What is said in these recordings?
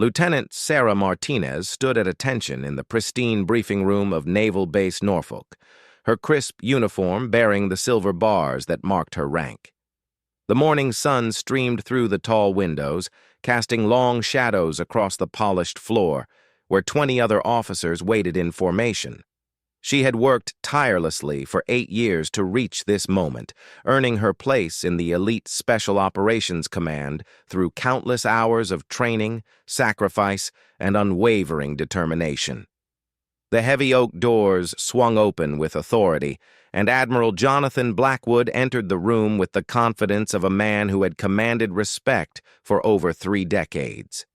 Lieutenant Sarah Martinez stood at attention in the pristine briefing room of Naval Base Norfolk, her crisp uniform bearing the silver bars that marked her rank. The morning sun streamed through the tall windows, casting long shadows across the polished floor, where 20 other officers waited in formation. She had worked tirelessly for 8 years to reach this moment, earning her place in the elite Special Operations Command through countless hours of training, sacrifice, and unwavering determination. The heavy oak doors swung open with authority, and Admiral Jonathan Blackwood entered the room with the confidence of a man who had commanded respect for over 3 decades.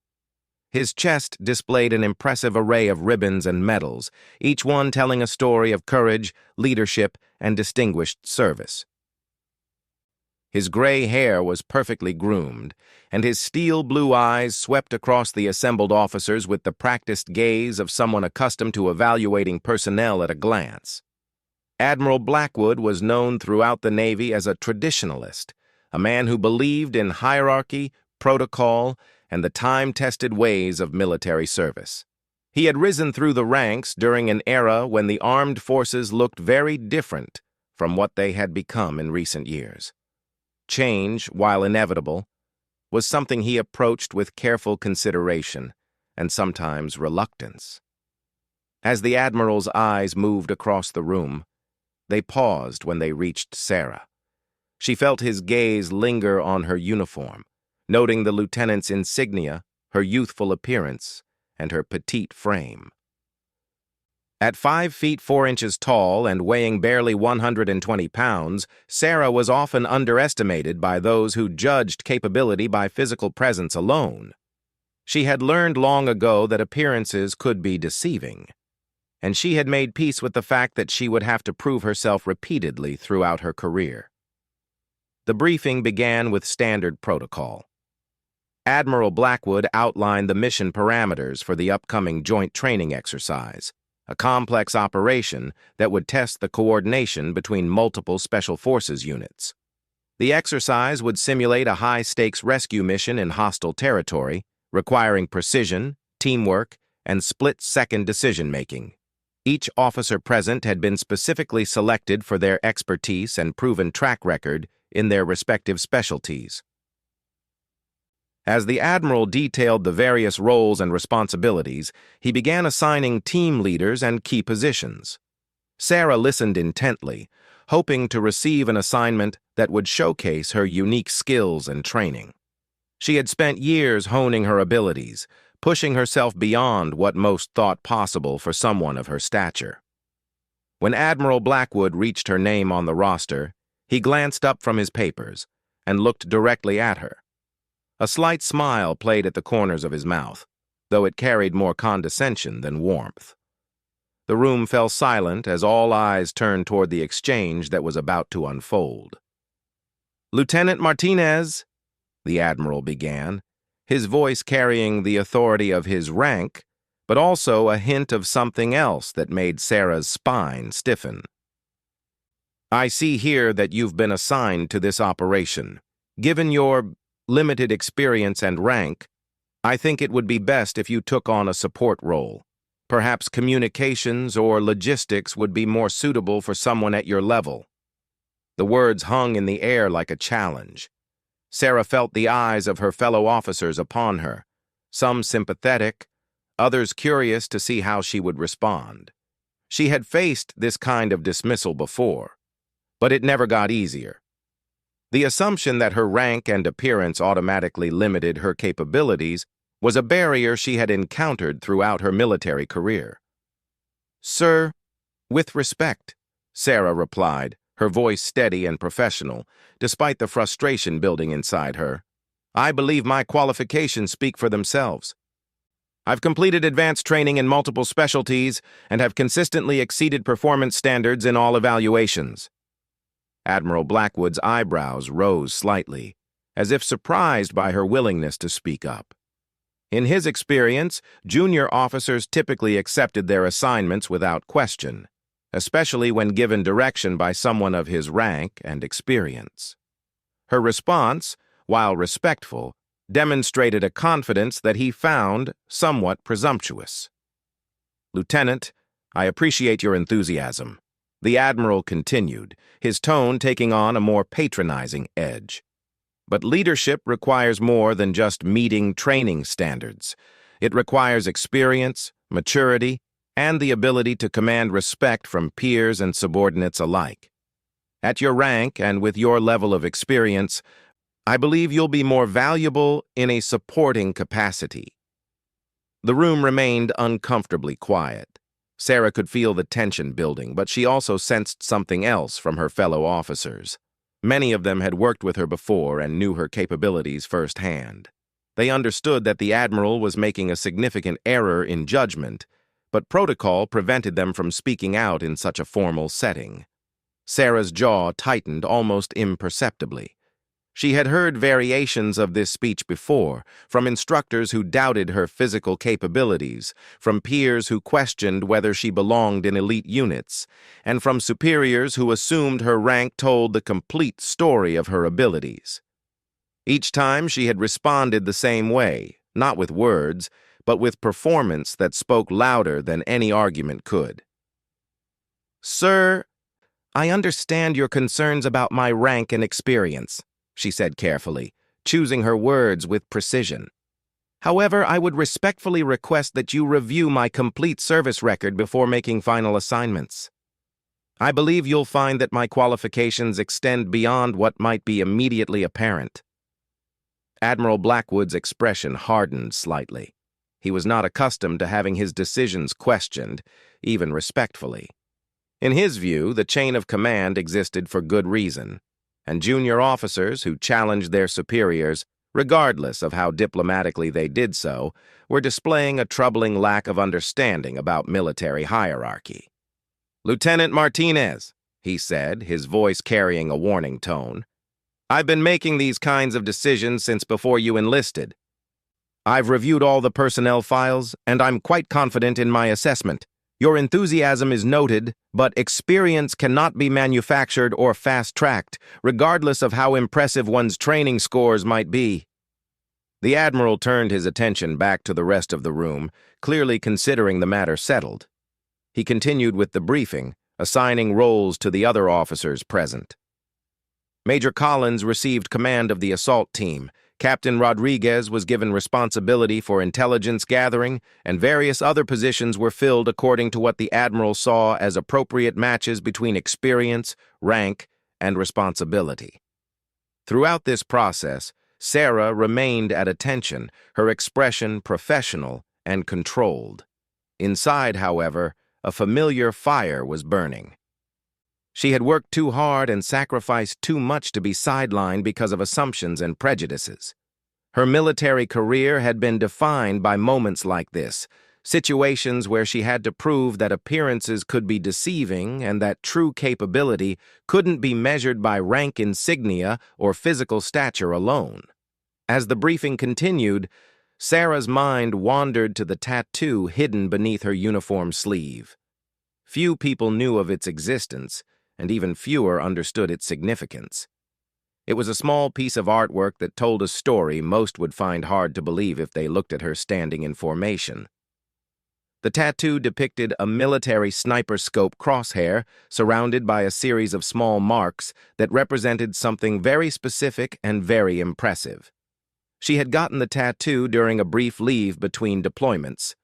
His chest displayed an impressive array of ribbons and medals, each one telling a story of courage, leadership, and distinguished service. His gray hair was perfectly groomed, and his steel blue eyes swept across the assembled officers with the practiced gaze of someone accustomed to evaluating personnel at a glance. Admiral Blackwood was known throughout the Navy as a traditionalist, a man who believed in hierarchy, protocol, and the time-tested ways of military service. He had risen through the ranks during an era when the armed forces looked very different from what they had become in recent years. Change, while inevitable, was something he approached with careful consideration and sometimes reluctance. As the Admiral's eyes moved across the room, they paused when they reached Sarah. She felt his gaze linger on her uniform, noting the lieutenant's insignia, her youthful appearance, and her petite frame. At 5 feet 4 inches tall and weighing barely 120 pounds, Sarah was often underestimated by those who judged capability by physical presence alone. She had learned long ago that appearances could be deceiving, and she had made peace with the fact that she would have to prove herself repeatedly throughout her career. The briefing began with standard protocol. Admiral Blackwood outlined the mission parameters for the upcoming joint training exercise, a complex operation that would test the coordination between multiple Special Forces units. The exercise would simulate a high-stakes rescue mission in hostile territory, requiring precision, teamwork, and split-second decision-making. Each officer present had been specifically selected for their expertise and proven track record in their respective specialties. As the Admiral detailed the various roles and responsibilities, he began assigning team leaders and key positions. Sarah listened intently, hoping to receive an assignment that would showcase her unique skills and training. She had spent years honing her abilities, pushing herself beyond what most thought possible for someone of her stature. When Admiral Blackwood reached her name on the roster, he glanced up from his papers and looked directly at her. A slight smile played at the corners of his mouth, though it carried more condescension than warmth. The room fell silent as all eyes turned toward the exchange that was about to unfold. "Lieutenant Martinez," the Admiral began, his voice carrying the authority of his rank, but also a hint of something else that made Sarah's spine stiffen. "I see here that you've been assigned to this operation. Given your limited experience and rank, I think it would be best if you took on a support role. Perhaps communications or logistics would be more suitable for someone at your level." The words hung in the air like a challenge. Sarah felt the eyes of her fellow officers upon her, some sympathetic, others curious to see how she would respond. She had faced this kind of dismissal before, but it never got easier. The assumption that her rank and appearance automatically limited her capabilities was a barrier she had encountered throughout her military career. "Sir, with respect," Sarah replied, her voice steady and professional, despite the frustration building inside her. "I believe my qualifications speak for themselves. I've completed advanced training in multiple specialties and have consistently exceeded performance standards in all evaluations." Admiral Blackwood's eyebrows rose slightly, as if surprised by her willingness to speak up. In his experience, junior officers typically accepted their assignments without question, especially when given direction by someone of his rank and experience. Her response, while respectful, demonstrated a confidence that he found somewhat presumptuous. "Lieutenant, I appreciate your enthusiasm," the Admiral continued, his tone taking on a more patronizing edge. "But leadership requires more than just meeting training standards. It requires experience, maturity, and the ability to command respect from peers and subordinates alike. At your rank and with your level of experience, I believe you'll be more valuable in a supporting capacity." The room remained uncomfortably quiet. Sarah could feel the tension building, but she also sensed something else from her fellow officers. Many of them had worked with her before and knew her capabilities firsthand. They understood that the Admiral was making a significant error in judgment, but protocol prevented them from speaking out in such a formal setting. Sarah's jaw tightened almost imperceptibly. She had heard variations of this speech before, from instructors who doubted her physical capabilities, from peers who questioned whether she belonged in elite units, and from superiors who assumed her rank told the complete story of her abilities. Each time she had responded the same way, not with words, but with performance that spoke louder than any argument could. "Sir, I understand your concerns about my rank and experience," she said carefully, choosing her words with precision. "However, I would respectfully request that you review my complete service record before making final assignments. I believe you'll find that my qualifications extend beyond what might be immediately apparent." Admiral Blackwood's expression hardened slightly. He was not accustomed to having his decisions questioned, even respectfully. In his view, the chain of command existed for good reason, and junior officers who challenged their superiors, regardless of how diplomatically they did so, were displaying a troubling lack of understanding about military hierarchy. "Lieutenant Martinez," he said, his voice carrying a warning tone, "I've been making these kinds of decisions since before you enlisted. I've reviewed all the personnel files, and I'm quite confident in my assessment. Your enthusiasm is noted, but experience cannot be manufactured or fast-tracked, regardless of how impressive one's training scores might be." The Admiral turned his attention back to the rest of the room, clearly considering the matter settled. He continued with the briefing, assigning roles to the other officers present. Major Collins received command of the assault team. Captain Rodriguez was given responsibility for intelligence gathering, and various other positions were filled according to what the Admiral saw as appropriate matches between experience, rank, and responsibility. Throughout this process, Sarah remained at attention, her expression professional and controlled. Inside, however, a familiar fire was burning. She had worked too hard and sacrificed too much to be sidelined because of assumptions and prejudices. Her military career had been defined by moments like this, situations where she had to prove that appearances could be deceiving and that true capability couldn't be measured by rank insignia or physical stature alone. As the briefing continued, Sarah's mind wandered to the tattoo hidden beneath her uniform sleeve. Few people knew of its existence, and even fewer understood its significance. It was a small piece of artwork that told a story most would find hard to believe if they looked at her standing in formation. The tattoo depicted a military sniper scope crosshair surrounded by a series of small marks that represented something very specific and very impressive. She had gotten the tattoo during a brief leave between deployments,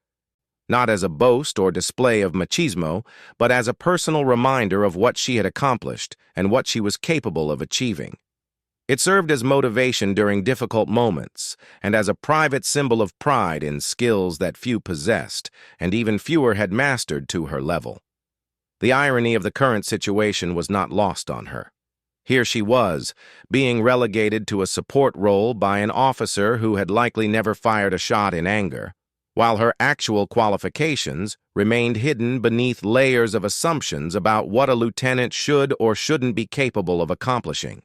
not as a boast or display of machismo, but as a personal reminder of what she had accomplished and what she was capable of achieving. It served as motivation during difficult moments and as a private symbol of pride in skills that few possessed and even fewer had mastered to her level. The irony of the current situation was not lost on her. Here she was, being relegated to a support role by an officer who had likely never fired a shot in anger, while her actual qualifications remained hidden beneath layers of assumptions about what a lieutenant should or shouldn't be capable of accomplishing.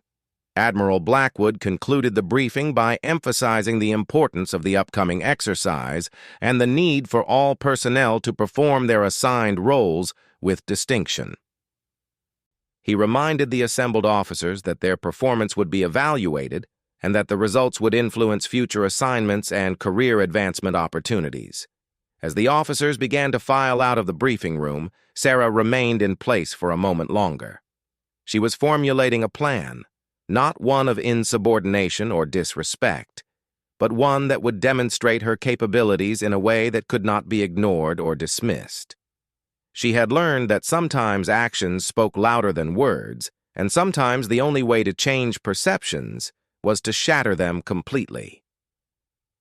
Admiral Blackwood concluded the briefing by emphasizing the importance of the upcoming exercise and the need for all personnel to perform their assigned roles with distinction. He reminded the assembled officers that their performance would be evaluated, and that the results would influence future assignments and career advancement opportunities. As the officers began to file out of the briefing room, Sarah remained in place for a moment longer. She was formulating a plan, not one of insubordination or disrespect, but one that would demonstrate her capabilities in a way that could not be ignored or dismissed. She had learned that sometimes actions spoke louder than words, and sometimes the only way to change perceptions was to shatter them completely.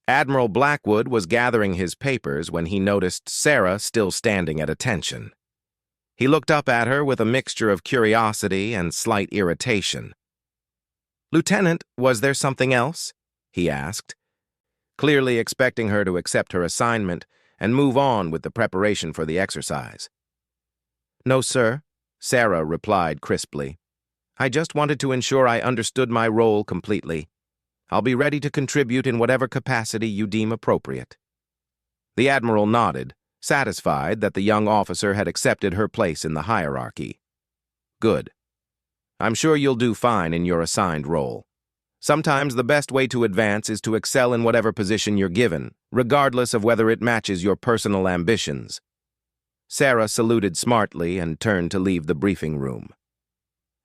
Admiral Blackwood was gathering his papers when he noticed Sarah still standing at attention. He looked up at her with a mixture of curiosity and slight irritation. "Lieutenant, was there something else?" he asked, clearly expecting her to accept her assignment and move on with the preparation for the exercise. "No, sir," Sarah replied crisply. "I just wanted to ensure I understood my role completely. I'll be ready to contribute in whatever capacity you deem appropriate." The Admiral nodded, satisfied that the young officer had accepted her place in the hierarchy. "Good. I'm sure you'll do fine in your assigned role. Sometimes the best way to advance is to excel in whatever position you're given, regardless of whether it matches your personal ambitions." Sarah saluted smartly and turned to leave the briefing room.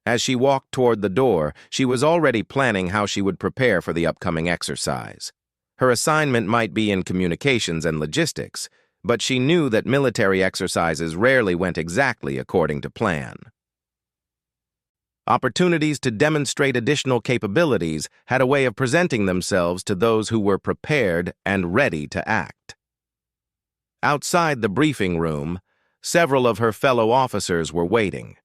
As she walked toward the door, she was already planning how she would prepare for the upcoming exercise. Her assignment might be in communications and logistics, but she knew that military exercises rarely went exactly according to plan. Opportunities to demonstrate additional capabilities had a way of presenting themselves to those who were prepared and ready to act. Outside the briefing room, several of her fellow officers were waiting.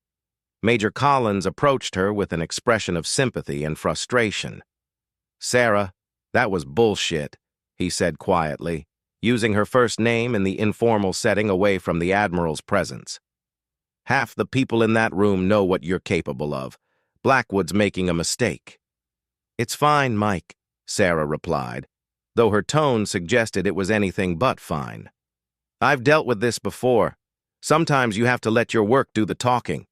Major Collins approached her with an expression of sympathy and frustration. "Sarah, that was bullshit," he said quietly, using her first name in the informal setting away from the Admiral's presence. "Half the people in that room know what you're capable of. Blackwood's making a mistake." "It's fine, Mike," Sarah replied, though her tone suggested it was anything but fine. "I've dealt with this before. Sometimes you have to let your work do the talking."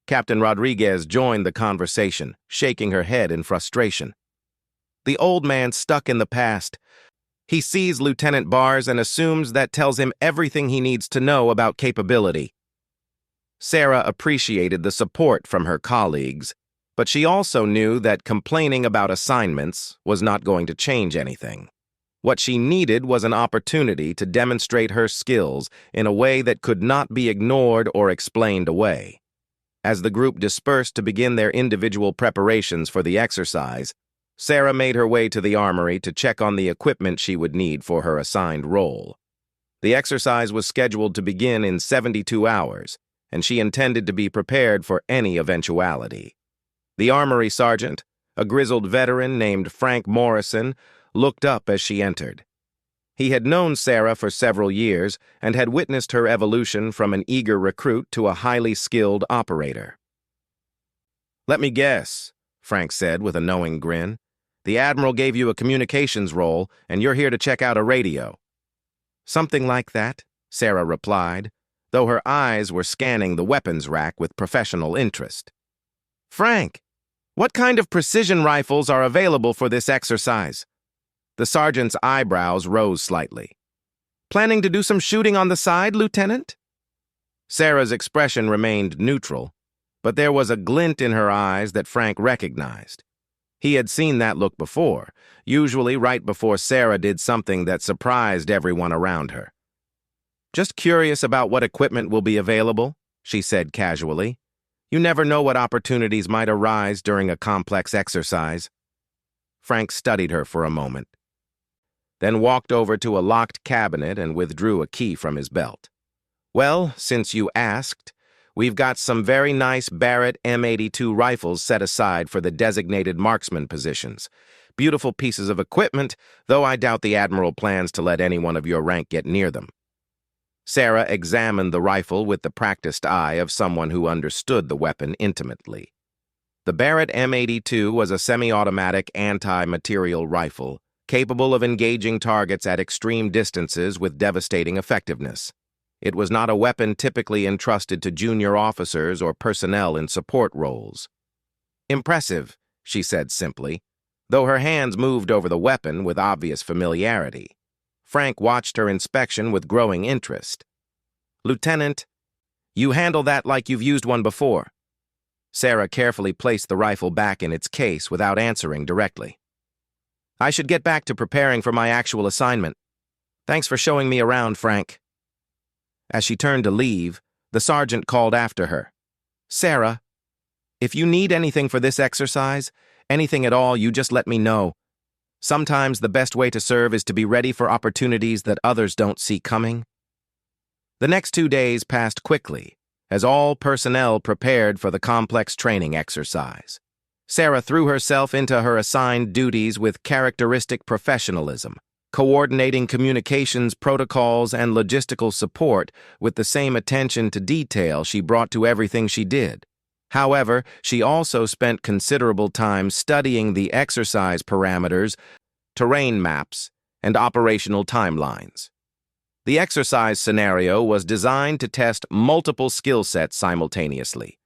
Captain Rodriguez joined the conversation, shaking her head in frustration. "The old man's stuck in the past. He sees Lieutenant Bars and assumes that tells him everything he needs to know about capability." Sarah appreciated the support from her colleagues, but she also knew that complaining about assignments was not going to change anything. What she needed was an opportunity to demonstrate her skills in a way that could not be ignored or explained away. As the group dispersed to begin their individual preparations for the exercise, Sarah made her way to the armory to check on the equipment she would need for her assigned role. The exercise was scheduled to begin in 72 hours, and she intended to be prepared for any eventuality. The armory sergeant, a grizzled veteran named Frank Morrison, looked up as she entered. He had known Sarah for several years and had witnessed her evolution from an eager recruit to a highly skilled operator. "Let me guess," Frank said with a knowing grin. "The Admiral gave you a communications role, and you're here to check out a radio." "Something like that," Sarah replied, though her eyes were scanning the weapons rack with professional interest. "Frank, what kind of precision rifles are available for this exercise?" The sergeant's eyebrows rose slightly. "Planning to do some shooting on the side, Lieutenant?" Sarah's expression remained neutral, but there was a glint in her eyes that Frank recognized. He had seen that look before, usually right before Sarah did something that surprised everyone around her. "Just curious about what equipment will be available," she said casually. "You never know what opportunities might arise during a complex exercise." Frank studied her for a moment, then walked over to a locked cabinet and withdrew a key from his belt. "Well, since you asked, we've got some very nice Barrett M82 rifles set aside for the designated marksman positions. Beautiful pieces of equipment, though I doubt the Admiral plans to let anyone of your rank get near them." Sarah examined the rifle with the practiced eye of someone who understood the weapon intimately. The Barrett M82 was a semi-automatic anti-material rifle, capable of engaging targets at extreme distances with devastating effectiveness. It was not a weapon typically entrusted to junior officers or personnel in support roles. "Impressive," she said simply. though her hands moved over the weapon with obvious familiarity. Frank watched her inspection with growing interest. "Lieutenant, you handle that like you've used one before." Sarah carefully placed the rifle back in its case without answering directly. "I should get back to preparing for my actual assignment. Thanks for showing me around, Frank." As she turned to leave, the sergeant called after her. "Sarah, if you need anything for this exercise, anything at all, you just let me know. Sometimes the best way to serve is to be ready for opportunities that others don't see coming." The next 2 days passed quickly, as all personnel prepared for the complex training exercise. Sarah threw herself into her assigned duties with characteristic professionalism, coordinating communications protocols and logistical support with the same attention to detail she brought to everything she did. However, she also spent considerable time studying the exercise parameters, terrain maps, and operational timelines. The exercise scenario was designed to test multiple skill sets simultaneously.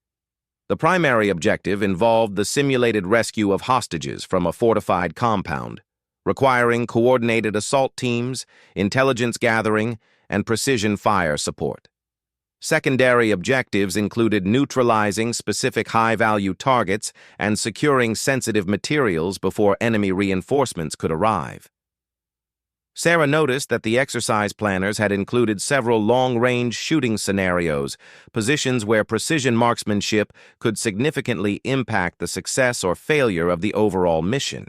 The primary objective involved the simulated rescue of hostages from a fortified compound, requiring coordinated assault teams, intelligence gathering, and precision fire support. Secondary objectives included neutralizing specific high-value targets and securing sensitive materials before enemy reinforcements could arrive. Sarah noticed that the exercise planners had included several long-range shooting scenarios, positions where precision marksmanship could significantly impact the success or failure of the overall mission.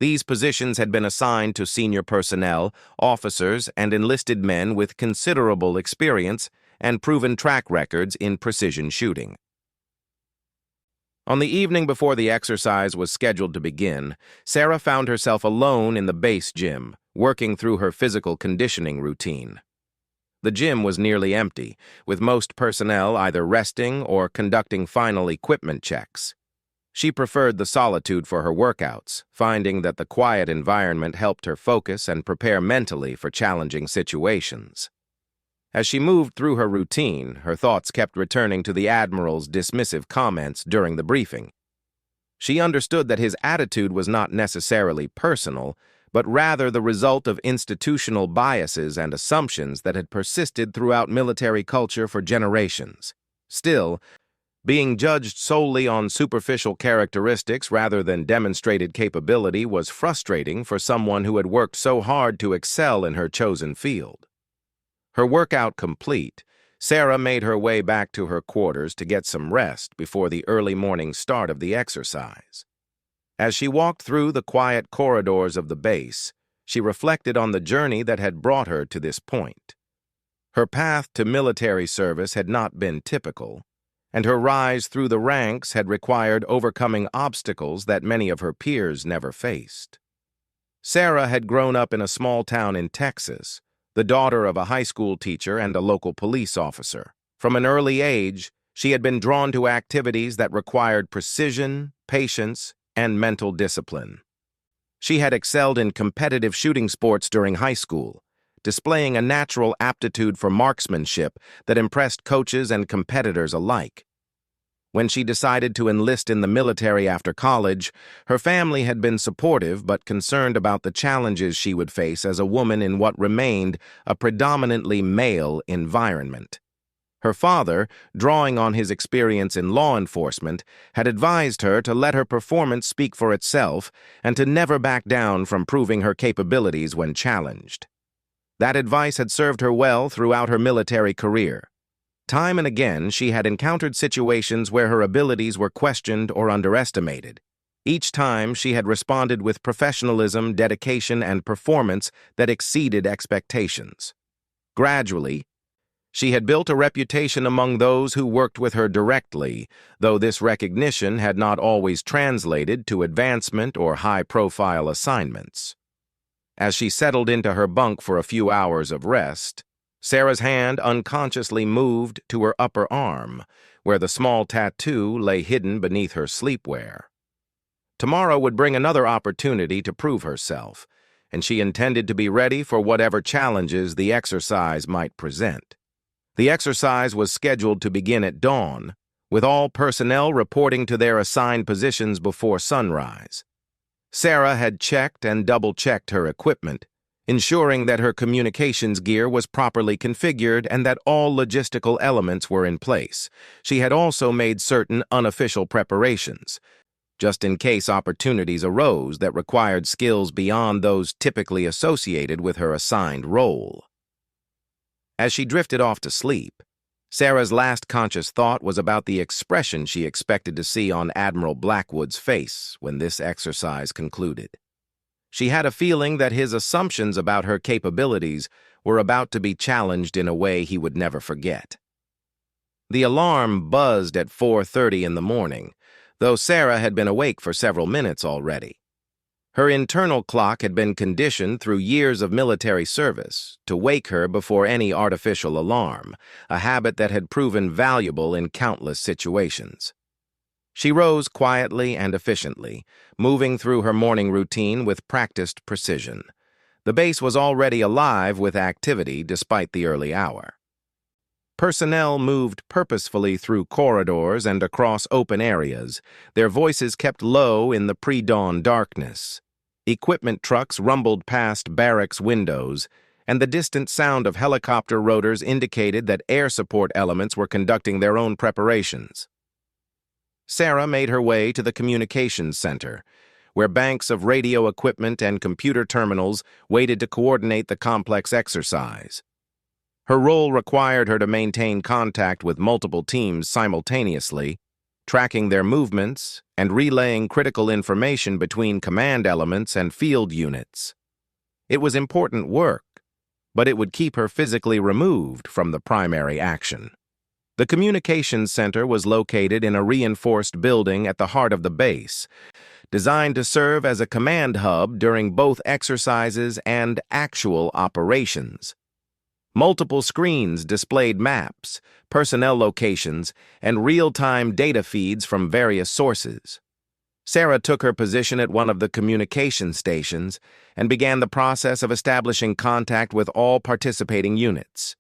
These positions had been assigned to senior personnel, officers, and enlisted men with considerable experience and proven track records in precision shooting. On the evening before the exercise was scheduled to begin, Sarah found herself alone in the base gym, working through her physical conditioning routine. The gym was nearly empty, with most personnel either resting or conducting final equipment checks. She preferred the solitude for her workouts, finding that the quiet environment helped her focus and prepare mentally for challenging situations. As she moved through her routine, her thoughts kept returning to the Admiral's dismissive comments during the briefing. She understood that his attitude was not necessarily personal, but rather the result of institutional biases and assumptions that had persisted throughout military culture for generations. Still, being judged solely on superficial characteristics rather than demonstrated capability was frustrating for someone who had worked so hard to excel in her chosen field. Her workout complete, Sarah made her way back to her quarters to get some rest before the early morning start of the exercise. As she walked through the quiet corridors of the base, she reflected on the journey that had brought her to this point. Her path to military service had not been typical, and her rise through the ranks had required overcoming obstacles that many of her peers never faced. Sarah had grown up in a small town in Texas, the daughter of a high school teacher and a local police officer. From an early age, she had been drawn to activities that required precision, patience, and mental discipline. She had excelled in competitive shooting sports during high school, displaying a natural aptitude for marksmanship that impressed coaches and competitors alike. When she decided to enlist in the military after college, her family had been supportive but concerned about the challenges she would face as a woman in what remained a predominantly male environment. Her father, drawing on his experience in law enforcement, had advised her to let her performance speak for itself and to never back down from proving her capabilities when challenged. That advice had served her well throughout her military career. Time and again, she had encountered situations where her abilities were questioned or underestimated. Each time, she had responded with professionalism, dedication, and performance that exceeded expectations. Gradually, she had built a reputation among those who worked with her directly, though this recognition had not always translated to advancement or high-profile assignments. As she settled into her bunk for a few hours of rest, Sarah's hand unconsciously moved to her upper arm, where the small tattoo lay hidden beneath her sleepwear. Tomorrow would bring another opportunity to prove herself, and she intended to be ready for whatever challenges the exercise might present. The exercise was scheduled to begin at dawn, with all personnel reporting to their assigned positions before sunrise. Sarah had checked and double-checked her equipment, ensuring that her communications gear was properly configured and that all logistical elements were in place. She had also made certain unofficial preparations, just in case opportunities arose that required skills beyond those typically associated with her assigned role. As she drifted off to sleep, Sarah's last conscious thought was about the expression she expected to see on Admiral Blackwood's face when this exercise concluded. She had a feeling that his assumptions about her capabilities were about to be challenged in a way he would never forget. The alarm buzzed at 4:30 in the morning, though Sarah had been awake for several minutes already. Her internal clock had been conditioned through years of military service to wake her before any artificial alarm, a habit that had proven valuable in countless situations. She rose quietly and efficiently, moving through her morning routine with practiced precision. The base was already alive with activity despite the early hour. Personnel moved purposefully through corridors and across open areas, their voices kept low in the pre-dawn darkness. Equipment trucks rumbled past barracks windows, and the distant sound of helicopter rotors indicated that air support elements were conducting their own preparations. Sarah made her way to the communications center, where banks of radio equipment and computer terminals waited to coordinate the complex exercise. Her role required her to maintain contact with multiple teams simultaneously, tracking their movements and relaying critical information between command elements and field units. It was important work, but it would keep her physically removed from the primary action. The communications center was located in a reinforced building at the heart of the base, designed to serve as a command hub during both exercises and actual operations. Multiple screens displayed maps, personnel locations, and real-time data feeds from various sources. Sarah took her position at one of the communication stations and began the process of establishing contact with all participating units.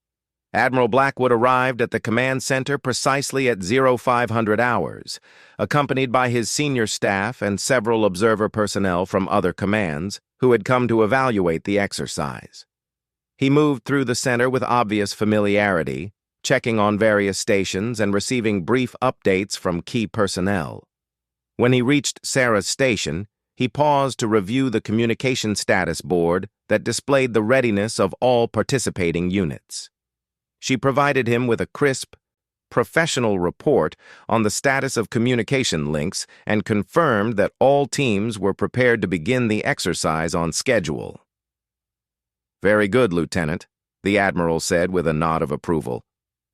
Admiral Blackwood arrived at the command center precisely at 0500 hours, accompanied by his senior staff and several observer personnel from other commands who had come to evaluate the exercise. He moved through the center with obvious familiarity, checking on various stations and receiving brief updates from key personnel. When he reached Sarah's station, he paused to review the communication status board that displayed the readiness of all participating units. She provided him with a crisp, professional report on the status of communication links and confirmed that all teams were prepared to begin the exercise on schedule. "Very good, Lieutenant," the Admiral said with a nod of approval.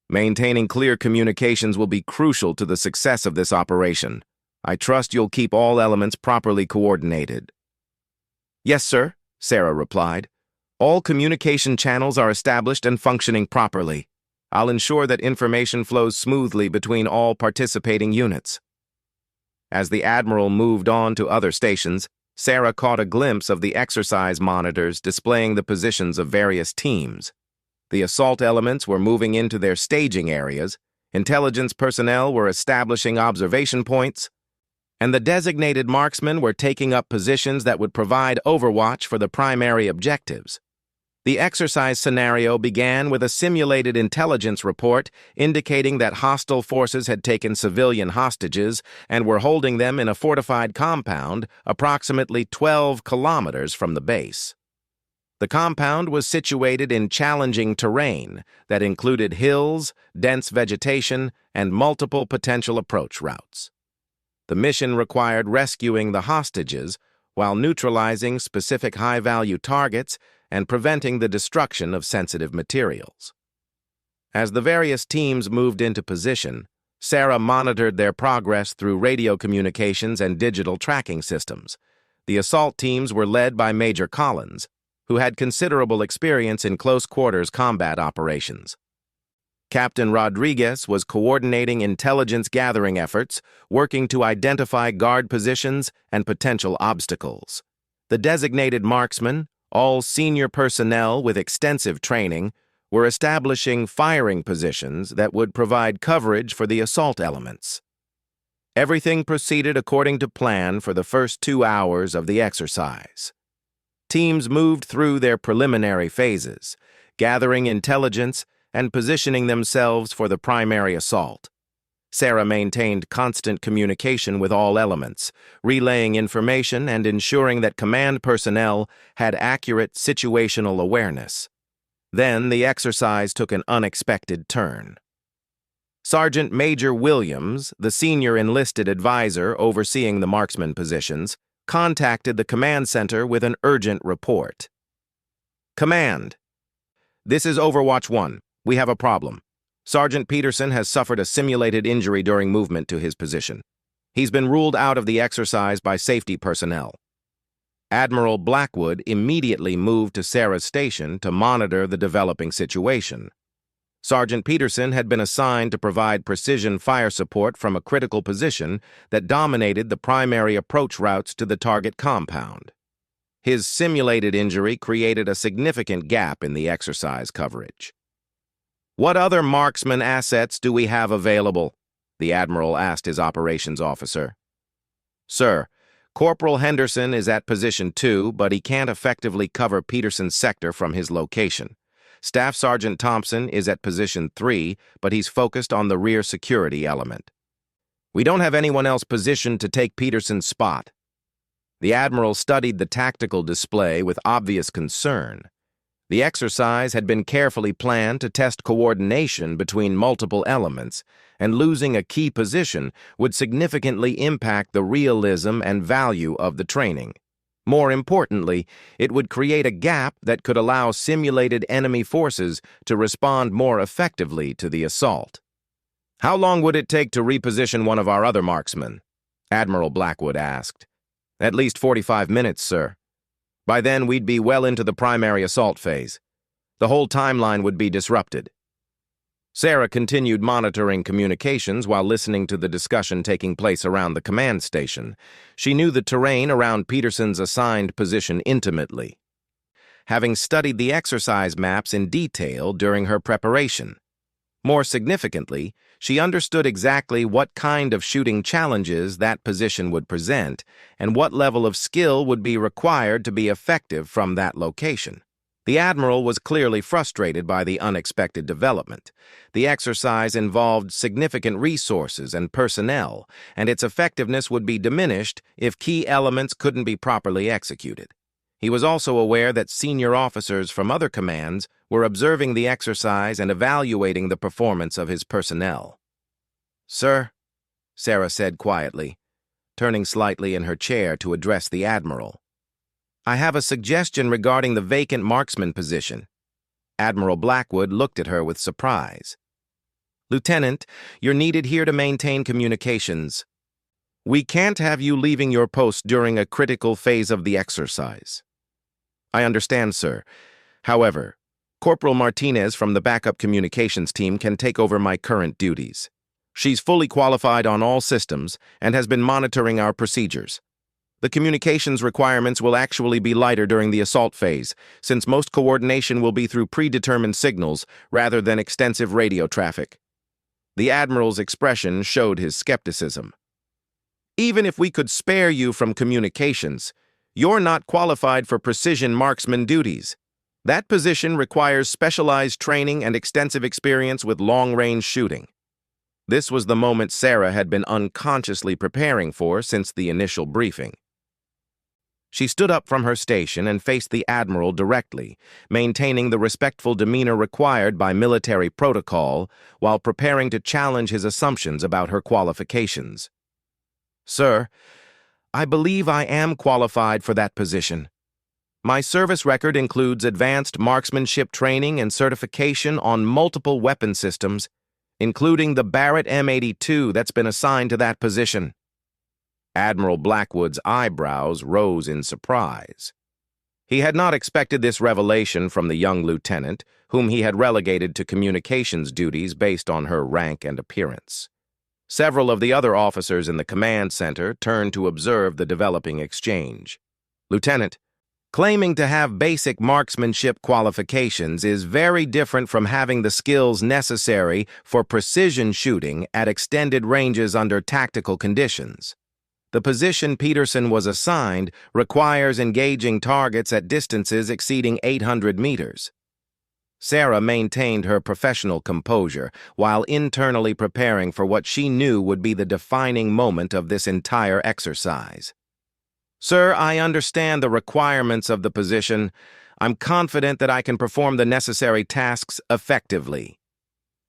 "Maintaining clear communications will be crucial to the success of this operation. I trust you'll keep all elements properly coordinated." "Yes, sir," Sarah replied. "All communication channels are established and functioning properly. I'll ensure that information flows smoothly between all participating units." As the Admiral moved on to other stations, Sarah caught a glimpse of the exercise monitors displaying the positions of various teams. The assault elements were moving into their staging areas, intelligence personnel were establishing observation points, and the designated marksmen were taking up positions that would provide overwatch for the primary objectives. The exercise scenario began with a simulated intelligence report indicating that hostile forces had taken civilian hostages and were holding them in a fortified compound approximately 12 kilometers from the base. The compound was situated in challenging terrain that included hills, dense vegetation, and multiple potential approach routes. The mission required rescuing the hostages while neutralizing specific high-value targets and preventing the destruction of sensitive materials. As the various teams moved into position, Sarah monitored their progress through radio communications and digital tracking systems. The assault teams were led by Major Collins, who had considerable experience in close-quarters combat operations. Captain Rodriguez was coordinating intelligence gathering efforts, working to identify guard positions and potential obstacles. The designated marksmen, all senior personnel with extensive training, were establishing firing positions that would provide coverage for the assault elements. Everything proceeded according to plan for the first 2 hours of the exercise. Teams moved through their preliminary phases, gathering intelligence and positioning themselves for the primary assault. Sarah maintained constant communication with all elements, relaying information and ensuring that command personnel had accurate situational awareness. Then the exercise took an unexpected turn. Sergeant Major Williams, the senior enlisted advisor overseeing the marksman positions, contacted the command center with an urgent report. Command. This is Overwatch 1. We have a problem. Sergeant Peterson has suffered a simulated injury during movement to his position. He's been ruled out of the exercise by safety personnel. Admiral Blackwood immediately moved to Sarah's station to monitor the developing situation. Sergeant Peterson had been assigned to provide precision fire support from a critical position that dominated the primary approach routes to the target compound. His simulated injury created a significant gap in the exercise coverage. "What other marksman assets do we have available?" the Admiral asked his operations officer. "Sir, Corporal Henderson is at position 2, but he can't effectively cover Peterson's sector from his location. Staff Sergeant Thompson is at position 3, but he's focused on the rear security element. We don't have anyone else positioned to take Peterson's spot." The Admiral studied the tactical display with obvious concern. The exercise had been carefully planned to test coordination between multiple elements, and losing a key position would significantly impact the realism and value of the training. More importantly, it would create a gap that could allow simulated enemy forces to respond more effectively to the assault. "How long would it take to reposition one of our other marksmen?" Admiral Blackwood asked. "At least 45 minutes, sir. By then, we'd be well into the primary assault phase. The whole timeline would be disrupted." Sarah continued monitoring communications while listening to the discussion taking place around the command station. She knew the terrain around Peterson's assigned position intimately, having studied the exercise maps in detail during her preparation. More significantly, she understood exactly what kind of shooting challenges that position would present and what level of skill would be required to be effective from that location. The Admiral was clearly frustrated by the unexpected development. The exercise involved significant resources and personnel, and its effectiveness would be diminished if key elements couldn't be properly executed. He was also aware that senior officers from other commands were observing the exercise and evaluating the performance of his personnel. "Sir," Sarah said quietly, turning slightly in her chair to address the Admiral, "I have a suggestion regarding the vacant marksman position." Admiral Blackwood looked at her with surprise. "Lieutenant, you're needed here to maintain communications. We can't have you leaving your post during a critical phase of the exercise." "I understand, sir. However, Corporal Martinez from the backup communications team can take over my current duties. She's fully qualified on all systems and has been monitoring our procedures. The communications requirements will actually be lighter during the assault phase, since most coordination will be through predetermined signals rather than extensive radio traffic." The Admiral's expression showed his skepticism. "Even if we could spare you from communications, you're not qualified for precision marksman duties. That position requires specialized training and extensive experience with long-range shooting." This was the moment Sarah had been unconsciously preparing for since the initial briefing. She stood up from her station and faced the Admiral directly, maintaining the respectful demeanor required by military protocol while preparing to challenge his assumptions about her qualifications. "Sir, I believe I am qualified for that position. My service record includes advanced marksmanship training and certification on multiple weapon systems, including the Barrett M82 that's been assigned to that position." Admiral Blackwood's eyebrows rose in surprise. He had not expected this revelation from the young lieutenant, whom he had relegated to communications duties based on her rank and appearance. Several of the other officers in the command center turned to observe the developing exchange. "Lieutenant, Claiming to have basic marksmanship qualifications is very different from having the skills necessary for precision shooting at extended ranges under tactical conditions. The position Peterson was assigned requires engaging targets at distances exceeding 800 meters. Sarah maintained her professional composure while internally preparing for what she knew would be the defining moment of this entire exercise. "Sir, I understand the requirements of the position. I'm confident that I can perform the necessary tasks effectively."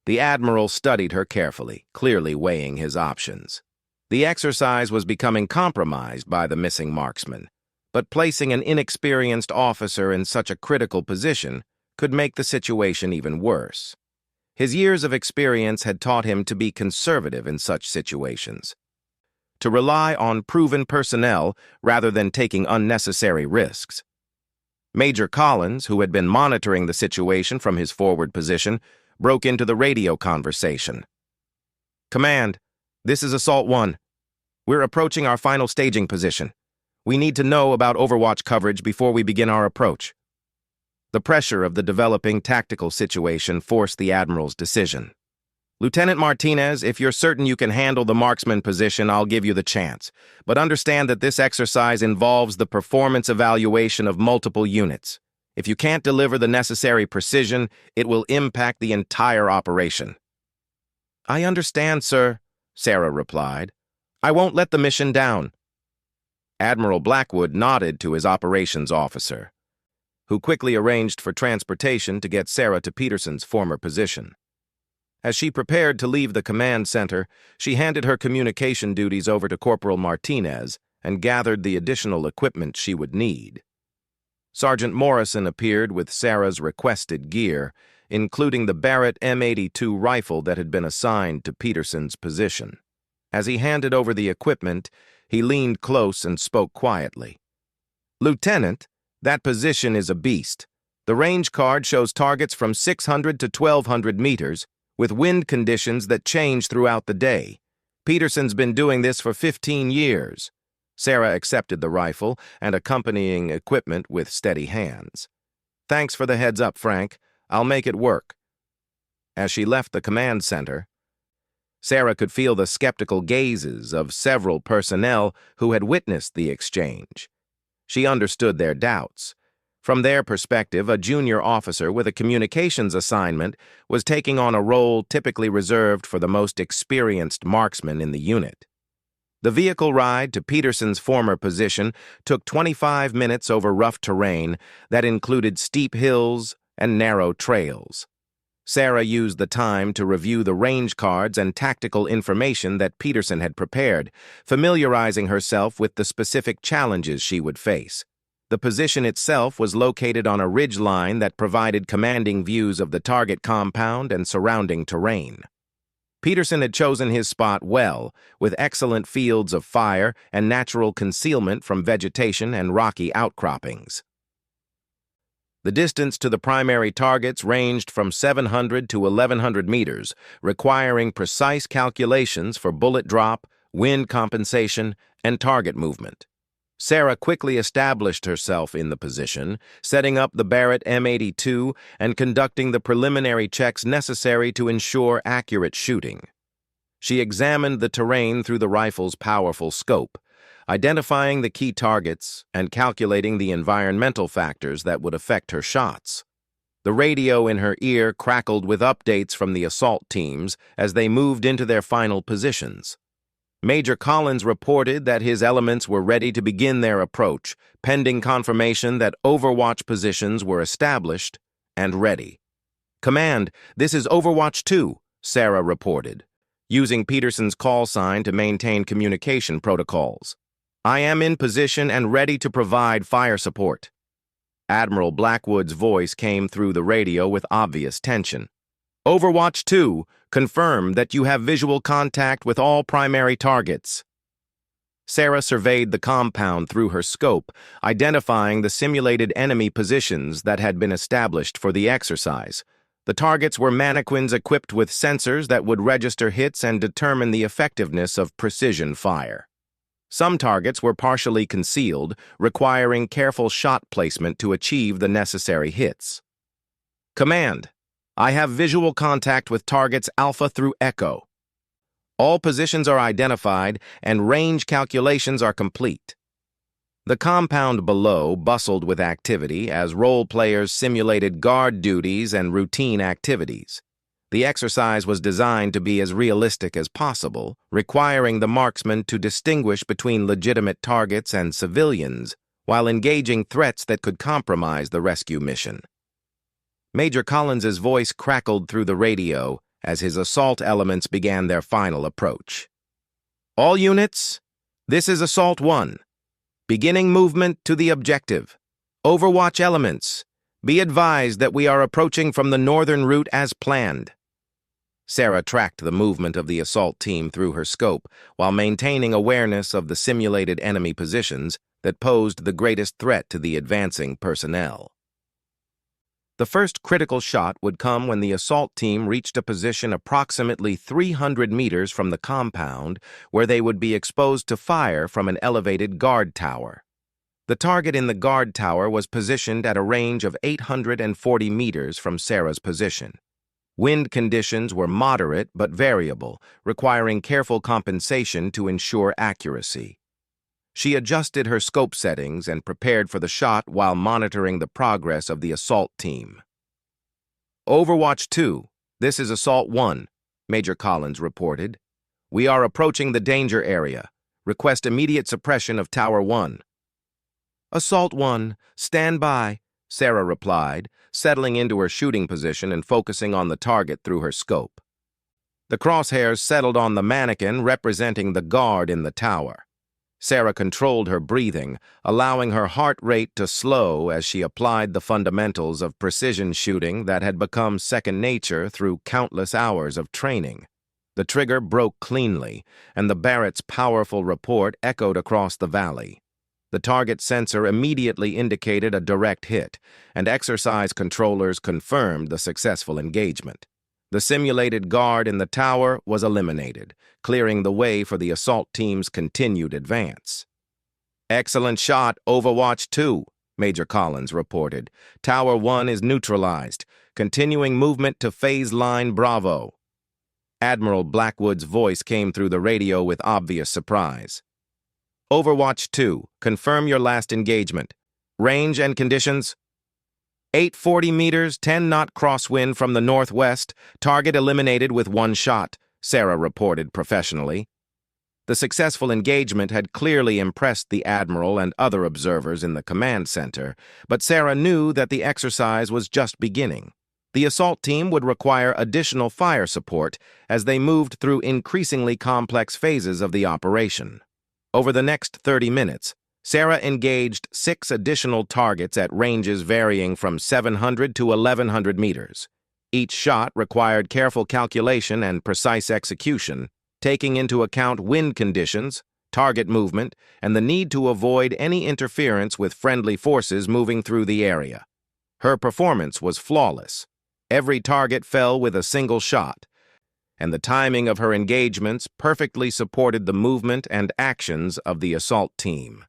The Admiral studied her carefully, clearly weighing his options. The exercise was becoming compromised by the missing marksman, but placing an inexperienced officer in such a critical position could make the situation even worse. His years of experience had taught him to be conservative in such situations, to rely on proven personnel rather than taking unnecessary risks. Major Collins, who had been monitoring the situation from his forward position, broke into the radio conversation. "Command, this is Assault 1. We're approaching our final staging position. We need to know about Overwatch coverage before we begin our approach." The pressure of the developing tactical situation forced the Admiral's decision. "Lieutenant Martinez, if you're certain you can handle the marksman position, I'll give you the chance. But understand that this exercise involves the performance evaluation of multiple units. If you can't deliver the necessary precision, it will impact the entire operation." "I understand, sir," Sarah replied. "I won't let the mission down." Admiral Blackwood nodded to his operations officer, who quickly arranged for transportation to get Sarah to Peterson's former position. As she prepared to leave the command center, she handed her communication duties over to Corporal Martinez and gathered the additional equipment she would need. Sergeant Morrison appeared with Sarah's requested gear, including the Barrett M82 rifle that had been assigned to Peterson's position. As he handed over the equipment, he leaned close and spoke quietly. "Lieutenant, that position is a beast. The range card shows targets from 600 to 1,200 meters, with wind conditions that change throughout the day. Peterson's been doing this for 15 years. Sarah accepted the rifle and accompanying equipment with steady hands. "Thanks for the heads up, Frank. I'll make it work." As she left the command center, Sarah could feel the skeptical gazes of several personnel who had witnessed the exchange. She understood their doubts. From their perspective, a junior officer with a communications assignment was taking on a role typically reserved for the most experienced marksman in the unit. The vehicle ride to Peterson's former position took 25 minutes over rough terrain that included steep hills and narrow trails. Sarah used the time to review the range cards and tactical information that Peterson had prepared, familiarizing herself with the specific challenges she would face. The position itself was located on a ridge line that provided commanding views of the target compound and surrounding terrain. Peterson had chosen his spot well, with excellent fields of fire and natural concealment from vegetation and rocky outcroppings. The distance to the primary targets ranged from 700 to 1,100 meters, requiring precise calculations for bullet drop, wind compensation, and target movement. Sarah quickly established herself in the position, setting up the Barrett M82 and conducting the preliminary checks necessary to ensure accurate shooting. She examined the terrain through the rifle's powerful scope, identifying the key targets and calculating the environmental factors that would affect her shots. The radio in her ear crackled with updates from the assault teams as they moved into their final positions. Major Collins reported that his elements were ready to begin their approach, pending confirmation that Overwatch positions were established and ready. "Command, this is Overwatch 2, Sarah reported, using Peterson's call sign to maintain communication protocols. "I am in position and ready to provide fire support." Admiral Blackwood's voice came through the radio with obvious tension. "Overwatch 2, confirm that you have visual contact with all primary targets." Sarah surveyed the compound through her scope, identifying the simulated enemy positions that had been established for the exercise. The targets were mannequins equipped with sensors that would register hits and determine the effectiveness of precision fire. Some targets were partially concealed, requiring careful shot placement to achieve the necessary hits. Command: I have visual contact with targets Alpha through Echo. All positions are identified and range calculations are complete. The compound below bustled with activity as role players simulated guard duties and routine activities. The exercise was designed to be as realistic as possible, requiring the marksman to distinguish between legitimate targets and civilians while engaging threats that could compromise the rescue mission. Major Collins's voice crackled through the radio as his assault elements began their final approach. All units, this is Assault 1. Beginning movement to the objective. Overwatch elements, be advised that we are approaching from the northern route as planned. Sarah tracked the movement of the assault team through her scope while maintaining awareness of the simulated enemy positions that posed the greatest threat to the advancing personnel. The first critical shot would come when the assault team reached a position approximately 300 meters from the compound where they would be exposed to fire from an elevated guard tower. The target in the guard tower was positioned at a range of 840 meters from Sarah's position. Wind conditions were moderate but variable, requiring careful compensation to ensure accuracy. She adjusted her scope settings and prepared for the shot while monitoring the progress of the assault team. Overwatch 2, this is Assault 1, Major Collins reported. We are approaching the danger area. Request immediate suppression of Tower 1. Assault 1, stand by, Sarah replied, settling into her shooting position and focusing on the target through her scope. The crosshairs settled on the mannequin representing the guard in the tower. Sarah controlled her breathing, allowing her heart rate to slow as she applied the fundamentals of precision shooting that had become second nature through countless hours of training. The trigger broke cleanly, and the Barrett's powerful report echoed across the valley. The target sensor immediately indicated a direct hit, and exercise controllers confirmed the successful engagement. The simulated guard in the tower was eliminated, clearing the way for the assault team's continued advance. Excellent shot, Overwatch 2, Major Collins reported. Tower 1 is neutralized. Continuing movement to phase line Bravo. Admiral Blackwood's voice came through the radio with obvious surprise. Overwatch 2, confirm your last engagement. Range and conditions? 840 meters, 10-knot crosswind from the northwest, target eliminated with one shot, Sarah reported professionally. The successful engagement had clearly impressed the Admiral and other observers in the command center, but Sarah knew that the exercise was just beginning. The assault team would require additional fire support as they moved through increasingly complex phases of the operation. Over the next 30 minutes, Sarah engaged 6 additional targets at ranges varying from 700 to 1,100 meters. Each shot required careful calculation and precise execution, taking into account wind conditions, target movement, and the need to avoid any interference with friendly forces moving through the area. Her performance was flawless. Every target fell with a single shot, and the timing of her engagements perfectly supported the movement and actions of the assault team.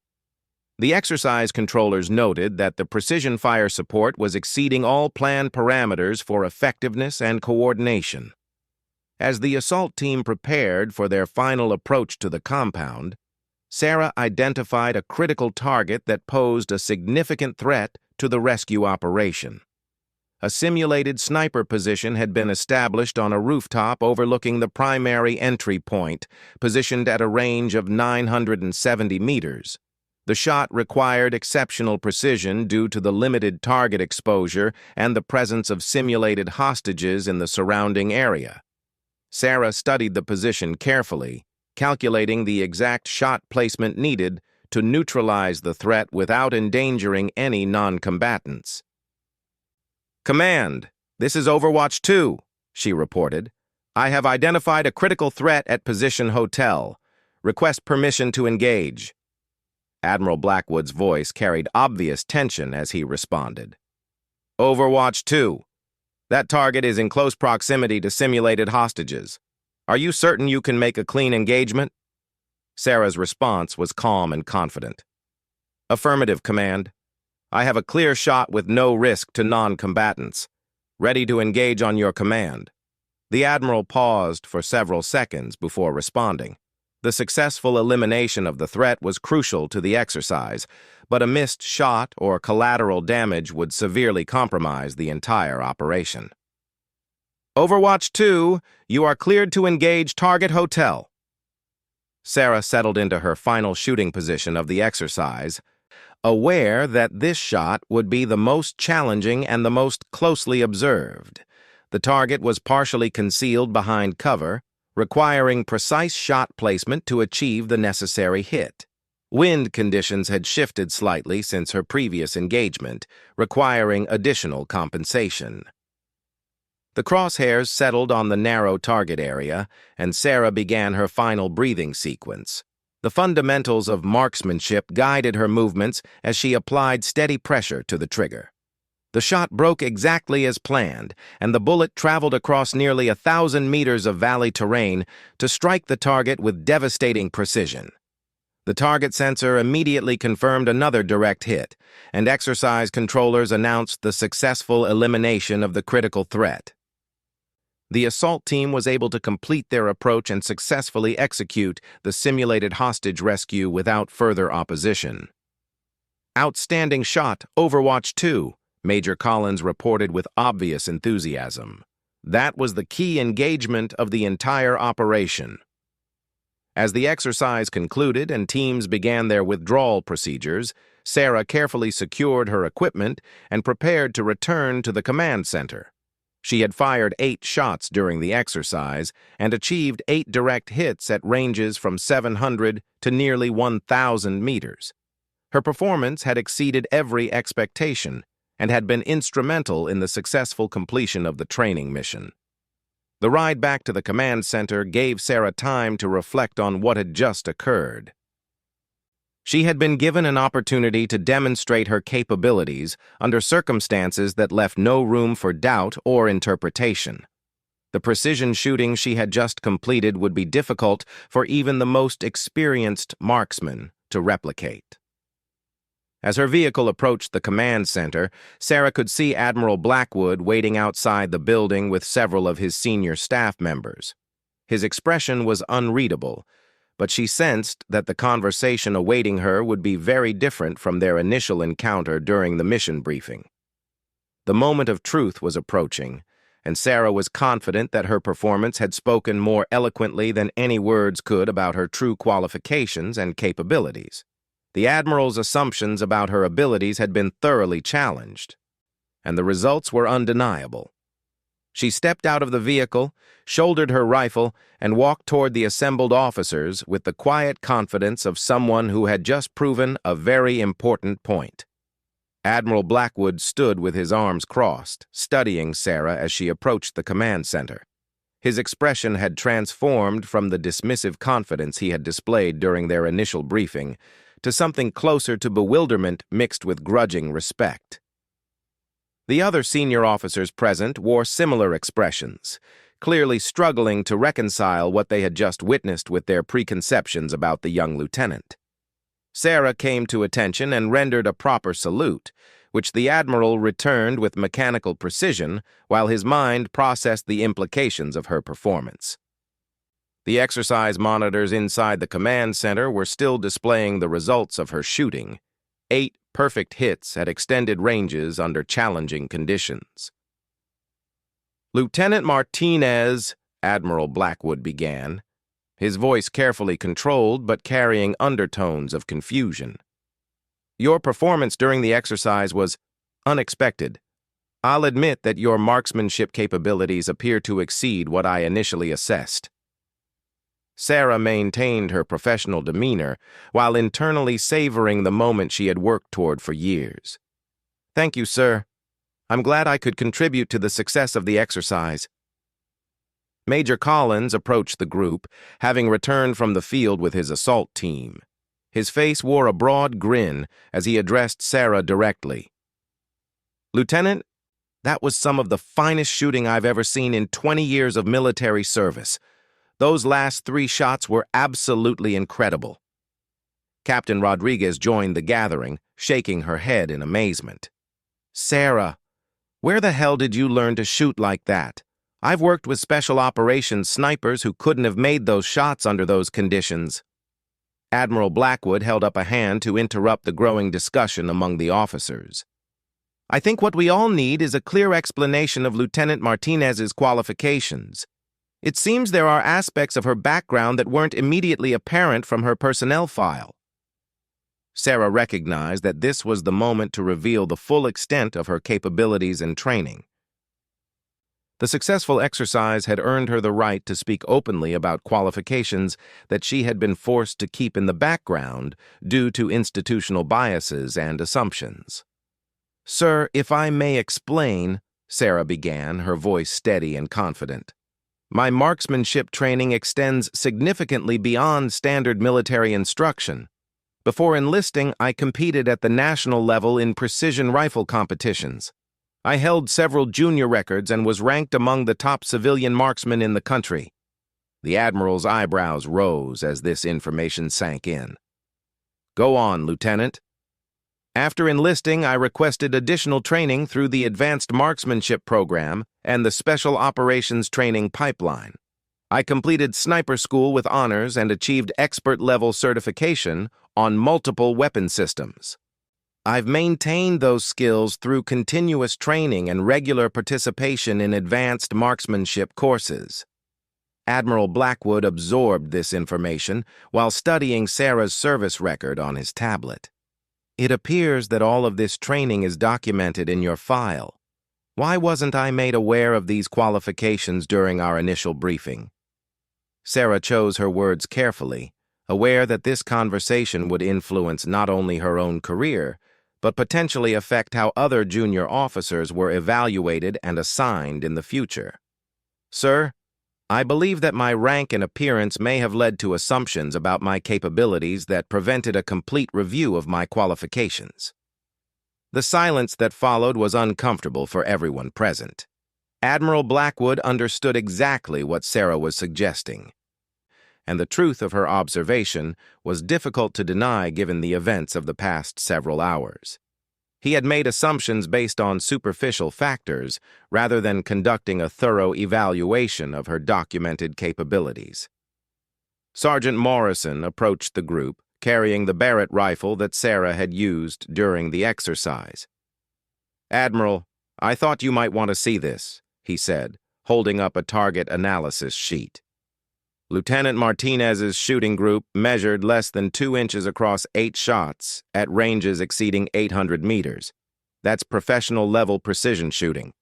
The exercise controllers noted that the precision fire support was exceeding all planned parameters for effectiveness and coordination. As the assault team prepared for their final approach to the compound, Sarah identified a critical target that posed a significant threat to the rescue operation. A simulated sniper position had been established on a rooftop overlooking the primary entry point, positioned at a range of 970 meters. The shot required exceptional precision due to the limited target exposure and the presence of simulated hostages in the surrounding area. Sarah studied the position carefully, calculating the exact shot placement needed to neutralize the threat without endangering any non-combatants. Command, this is Overwatch 2, she reported. I have identified a critical threat at Position Hotel. Request permission to engage. Admiral Blackwood's voice carried obvious tension as he responded. Overwatch 2. That target is in close proximity to simulated hostages. Are you certain you can make a clean engagement? Sarah's response was calm and confident. "Affirmative, Command. I have a clear shot with no risk to non-combatants. Ready to engage on your command." The Admiral paused for several seconds before responding. The successful elimination of the threat was crucial to the exercise, but a missed shot or collateral damage would severely compromise the entire operation. "Overwatch 2, you are cleared to engage target hotel." Sarah settled into her final shooting position of the exercise, aware that this shot would be the most challenging and the most closely observed. The target was partially concealed behind cover, requiring precise shot placement to achieve the necessary hit. Wind conditions had shifted slightly since her previous engagement, requiring additional compensation. The crosshairs settled on the narrow target area, and Sarah began her final breathing sequence. The fundamentals of marksmanship guided her movements as she applied steady pressure to the trigger. The shot broke exactly as planned, and the bullet traveled across nearly 1,000 meters of valley terrain to strike the target with devastating precision. The target sensor immediately confirmed another direct hit, and exercise controllers announced the successful elimination of the critical threat. The assault team was able to complete their approach and successfully execute the simulated hostage rescue without further opposition. "Outstanding shot, Overwatch 2, Major Collins reported with obvious enthusiasm. That was the key engagement of the entire operation. As the exercise concluded and teams began their withdrawal procedures, Sarah carefully secured her equipment and prepared to return to the command center. She had fired 8 shots during the exercise and achieved 8 direct hits at ranges from 700 to nearly 1,000 meters. Her performance had exceeded every expectation and had been instrumental in the successful completion of the training mission. The ride back to the command center gave Sarah time to reflect on what had just occurred. She had been given an opportunity to demonstrate her capabilities under circumstances that left no room for doubt or interpretation. The precision shooting she had just completed would be difficult for even the most experienced marksman to replicate. As her vehicle approached the command center, Sarah could see Admiral Blackwood waiting outside the building with several of his senior staff members. His expression was unreadable, but she sensed that the conversation awaiting her would be very different from their initial encounter during the mission briefing. The moment of truth was approaching, and Sarah was confident that her performance had spoken more eloquently than any words could about her true qualifications and capabilities. The Admiral's assumptions about her abilities had been thoroughly challenged, and the results were undeniable. She stepped out of the vehicle, shouldered her rifle, and walked toward the assembled officers with the quiet confidence of someone who had just proven a very important point. Admiral Blackwood stood with his arms crossed, studying Sarah as she approached the command center. His expression had transformed from the dismissive confidence he had displayed during their initial briefing to something closer to bewilderment mixed with grudging respect. The other senior officers present wore similar expressions, clearly struggling to reconcile what they had just witnessed with their preconceptions about the young lieutenant. Sarah came to attention and rendered a proper salute, which the Admiral returned with mechanical precision while his mind processed the implications of her performance. The exercise monitors inside the command center were still displaying the results of her shooting. 8 perfect hits at extended ranges under challenging conditions. "Lieutenant Martinez," Admiral Blackwood began, his voice carefully controlled but carrying undertones of confusion. "Your performance during the exercise was unexpected. I'll admit that your marksmanship capabilities appear to exceed what I initially assessed." Sarah maintained her professional demeanor while internally savoring the moment she had worked toward for years. "Thank you, sir. I'm glad I could contribute to the success of the exercise." Major Collins approached the group, having returned from the field with his assault team. His face wore a broad grin as he addressed Sarah directly. "Lieutenant, that was some of the finest shooting I've ever seen in 20 years of military service. Those last 3 shots were absolutely incredible. Captain Rodriguez joined the gathering, shaking her head in amazement. Sarah, where the hell did you learn to shoot like that? I've worked with special operations snipers who couldn't have made those shots under those conditions. Admiral Blackwood held up a hand to interrupt the growing discussion among the officers. I think what we all need is a clear explanation of Lieutenant Martinez's qualifications. It seems there are aspects of her background that weren't immediately apparent from her personnel file. Sarah recognized that this was the moment to reveal the full extent of her capabilities and training. The successful exercise had earned her the right to speak openly about qualifications that she had been forced to keep in the background due to institutional biases and assumptions. Sir, if I may explain, Sarah began, her voice steady and confident. My marksmanship training extends significantly beyond standard military instruction. Before enlisting, I competed at the national level in precision rifle competitions. I held several junior records and was ranked among the top civilian marksmen in the country. The Admiral's eyebrows rose as this information sank in. Go on, Lieutenant. After enlisting, I requested additional training through the Advanced Marksmanship Program and the Special Operations Training Pipeline. I completed sniper school with honors and achieved expert-level certification on multiple weapon systems. I've maintained those skills through continuous training and regular participation in advanced marksmanship courses. Admiral Blackwood absorbed this information while studying Sarah's service record on his tablet. It appears that all of this training is documented in your file. Why wasn't I made aware of these qualifications during our initial briefing? Sarah chose her words carefully, aware that this conversation would influence not only her own career, but potentially affect how other junior officers were evaluated and assigned in the future. Sir, I believe that my rank and appearance may have led to assumptions about my capabilities that prevented a complete review of my qualifications. The silence that followed was uncomfortable for everyone present. Admiral Blackwood understood exactly what Sarah was suggesting, and the truth of her observation was difficult to deny given the events of the past several hours. He had made assumptions based on superficial factors rather than conducting a thorough evaluation of her documented capabilities. Sergeant Morrison approached the group, carrying the Barrett rifle that Sarah had used during the exercise. Admiral, I thought you might want to see this, he said, holding up a target analysis sheet. Lieutenant Martinez's shooting group measured less than 2 inches across 8 shots at ranges exceeding 800 meters. That's professional-level precision shooting.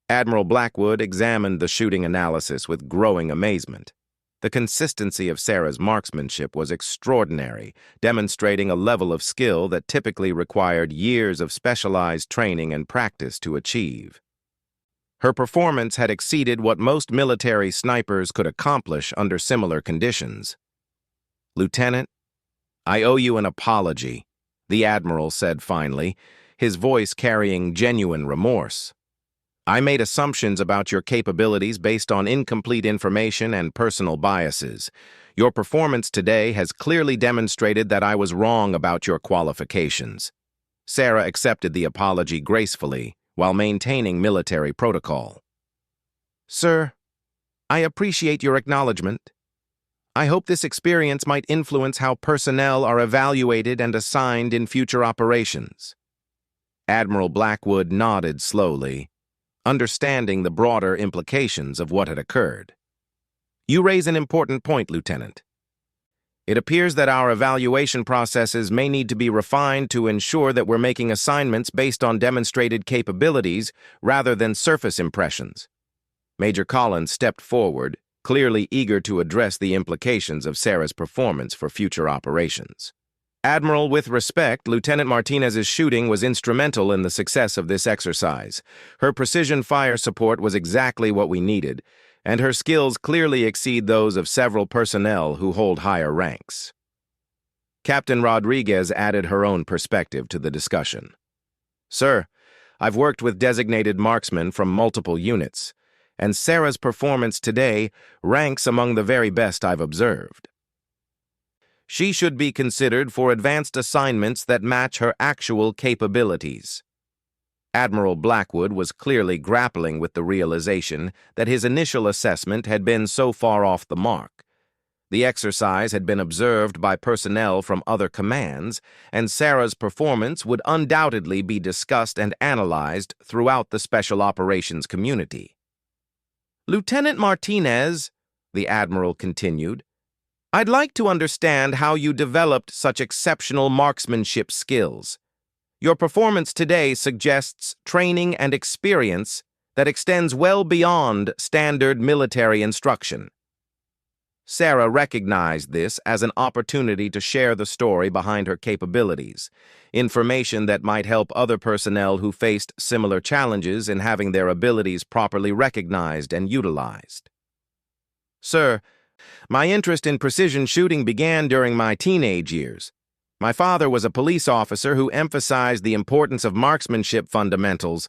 Admiral Blackwood examined the shooting analysis with growing amazement. The consistency of Sarah's marksmanship was extraordinary, demonstrating a level of skill that typically required years of specialized training and practice to achieve. Her performance had exceeded what most military snipers could accomplish under similar conditions. Lieutenant, I owe you an apology, the Admiral said finally, his voice carrying genuine remorse. I made assumptions about your capabilities based on incomplete information and personal biases. Your performance today has clearly demonstrated that I was wrong about your qualifications. Sarah accepted the apology gracefully, while maintaining military protocol. Sir, I appreciate your acknowledgement. I hope this experience might influence how personnel are evaluated and assigned in future operations. Admiral Blackwood nodded slowly, understanding the broader implications of what had occurred. You raise an important point, Lieutenant. It appears that our evaluation processes may need to be refined to ensure that we're making assignments based on demonstrated capabilities rather than surface impressions. Major Collins stepped forward, clearly eager to address the implications of Sarah's performance for future operations. Admiral, with respect, Lieutenant Martinez's shooting was instrumental in the success of this exercise. Her precision fire support was exactly what we needed, and her skills clearly exceed those of several personnel who hold higher ranks. Captain Rodriguez added her own perspective to the discussion. Sir, I've worked with designated marksmen from multiple units, and Sarah's performance today ranks among the very best I've observed. She should be considered for advanced assignments that match her actual capabilities. Admiral Blackwood was clearly grappling with the realization that his initial assessment had been so far off the mark. The exercise had been observed by personnel from other commands, and Sarah's performance would undoubtedly be discussed and analyzed throughout the Special Operations community. "Lieutenant Martinez," the Admiral continued, "I'd like to understand how you developed such exceptional marksmanship skills. Your performance today suggests training and experience that extends well beyond standard military instruction." Sarah recognized this as an opportunity to share the story behind her capabilities, information that might help other personnel who faced similar challenges in having their abilities properly recognized and utilized. "Sir, my interest in precision shooting began during my teenage years. My father was a police officer who emphasized the importance of marksmanship fundamentals,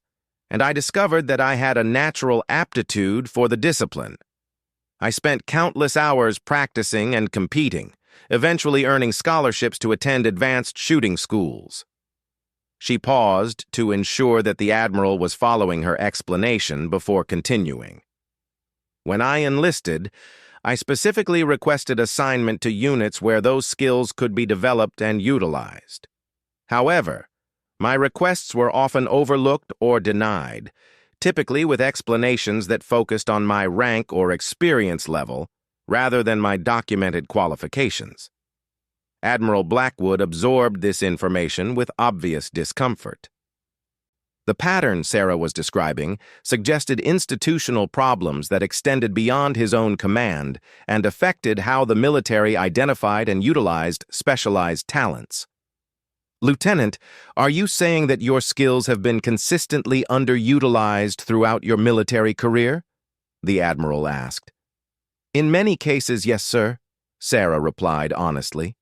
and I discovered that I had a natural aptitude for the discipline. I spent countless hours practicing and competing, eventually earning scholarships to attend advanced shooting schools." She paused to ensure that the Admiral was following her explanation before continuing. "When I enlisted, I specifically requested assignment to units where those skills could be developed and utilized. However, my requests were often overlooked or denied, typically with explanations that focused on my rank or experience level rather than my documented qualifications." Admiral Blackwood absorbed this information with obvious discomfort. The pattern Sarah was describing suggested institutional problems that extended beyond his own command and affected how the military identified and utilized specialized talents. "Lieutenant, are you saying that your skills have been consistently underutilized throughout your military career?" the Admiral asked. "In many cases, yes, sir," Sarah replied honestly.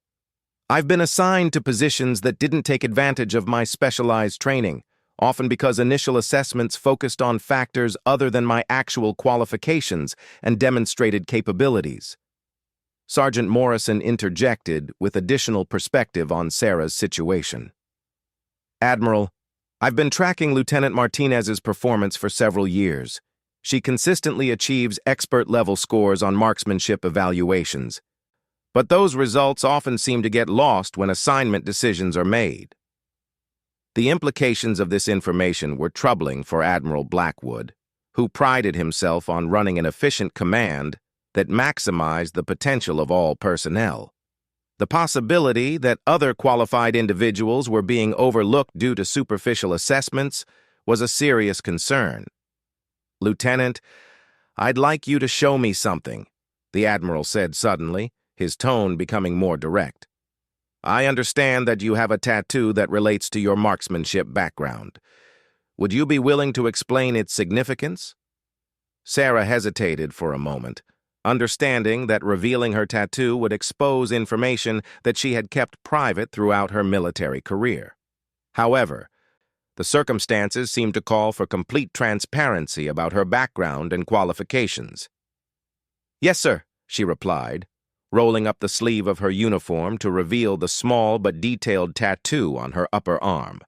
"I've been assigned to positions that didn't take advantage of my specialized training, often because initial assessments focused on factors other than my actual qualifications and demonstrated capabilities." Sergeant Morrison interjected with additional perspective on Sarah's situation. "Admiral, I've been tracking Lieutenant Martinez's performance for several years. She consistently achieves expert-level scores on marksmanship evaluations, but those results often seem to get lost when assignment decisions are made." The implications of this information were troubling for Admiral Blackwood, who prided himself on running an efficient command that maximized the potential of all personnel. The possibility that other qualified individuals were being overlooked due to superficial assessments was a serious concern. "Lieutenant, I'd like you to show me something," the Admiral said suddenly, his tone becoming more direct. "I understand that you have a tattoo that relates to your marksmanship background. Would you be willing to explain its significance?" Sarah hesitated for a moment, understanding that revealing her tattoo would expose information that she had kept private throughout her military career. However, the circumstances seemed to call for complete transparency about her background and qualifications. "Yes, sir," she replied, rolling up the sleeve of her uniform to reveal the small but detailed tattoo on her upper arm.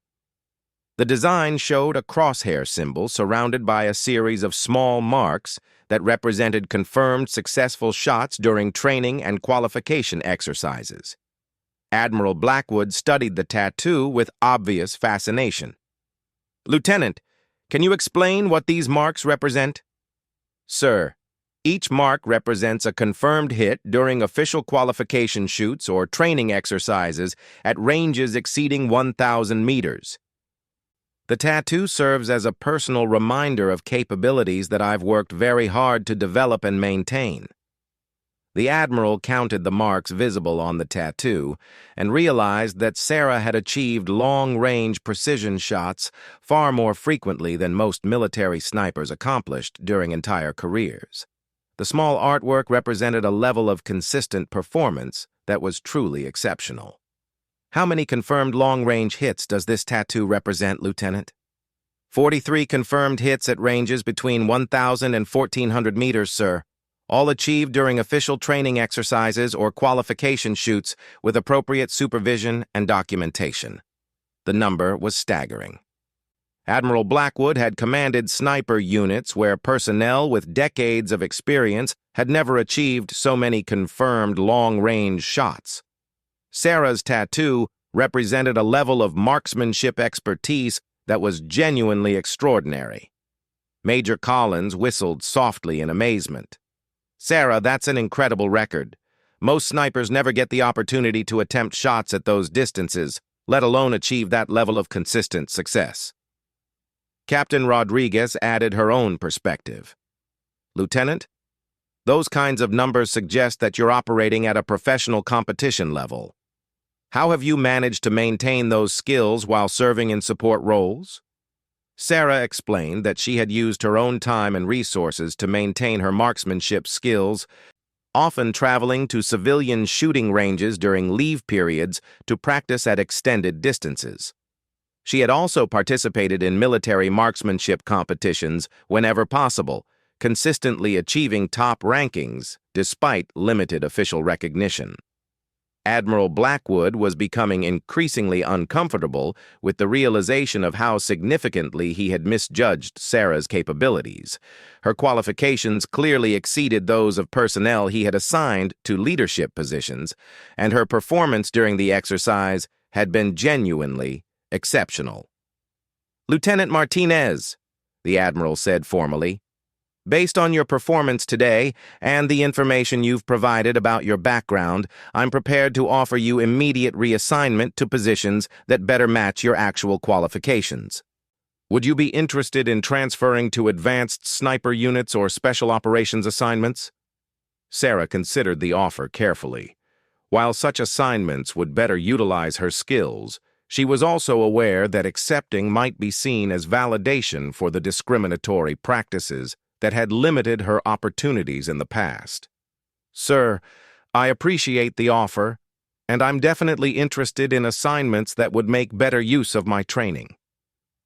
The design showed a crosshair symbol surrounded by a series of small marks that represented confirmed successful shots during training and qualification exercises. Admiral Blackwood studied the tattoo with obvious fascination. "Lieutenant, can you explain what these marks represent?" "Sir, each mark represents a confirmed hit during official qualification shoots or training exercises at ranges exceeding 1,000 meters. The tattoo serves as a personal reminder of capabilities that I've worked very hard to develop and maintain." The Admiral counted the marks visible on the tattoo and realized that Sarah had achieved long-range precision shots far more frequently than most military snipers accomplished during entire careers. The small artwork represented a level of consistent performance that was truly exceptional. "How many confirmed long-range hits does this tattoo represent, Lieutenant?" 43 confirmed hits at ranges between 1,000 and 1,400 meters, sir, all achieved during official training exercises or qualification shoots with appropriate supervision and documentation. The number was staggering. Admiral Blackwood had commanded sniper units where personnel with decades of experience had never achieved so many confirmed long-range shots. Sarah's tattoo represented a level of marksmanship expertise that was genuinely extraordinary. Major Collins whistled softly in amazement. "Sarah, that's an incredible record. Most snipers never get the opportunity to attempt shots at those distances, let alone achieve that level of consistent success." Captain Rodriguez added her own perspective. "Lieutenant, those kinds of numbers suggest that you're operating at a professional competition level. How have you managed to maintain those skills while serving in support roles?" Sarah explained that she had used her own time and resources to maintain her marksmanship skills, often traveling to civilian shooting ranges during leave periods to practice at extended distances. She had also participated in military marksmanship competitions whenever possible, consistently achieving top rankings despite limited official recognition. Admiral Blackwood was becoming increasingly uncomfortable with the realization of how significantly he had misjudged Sarah's capabilities. Her qualifications clearly exceeded those of personnel he had assigned to leadership positions, and her performance during the exercise had been genuinely exceptional. "Lieutenant Martinez," the Admiral said formally, "based on your performance today and the information you've provided about your background, I'm prepared to offer you immediate reassignment to positions that better match your actual qualifications. Would you be interested in transferring to advanced sniper units or special operations assignments?" Sarah considered the offer carefully. While such assignments would better utilize her skills, she was also aware that accepting might be seen as validation for the discriminatory practices that had limited her opportunities in the past. "Sir, I appreciate the offer, and I'm definitely interested in assignments that would make better use of my training.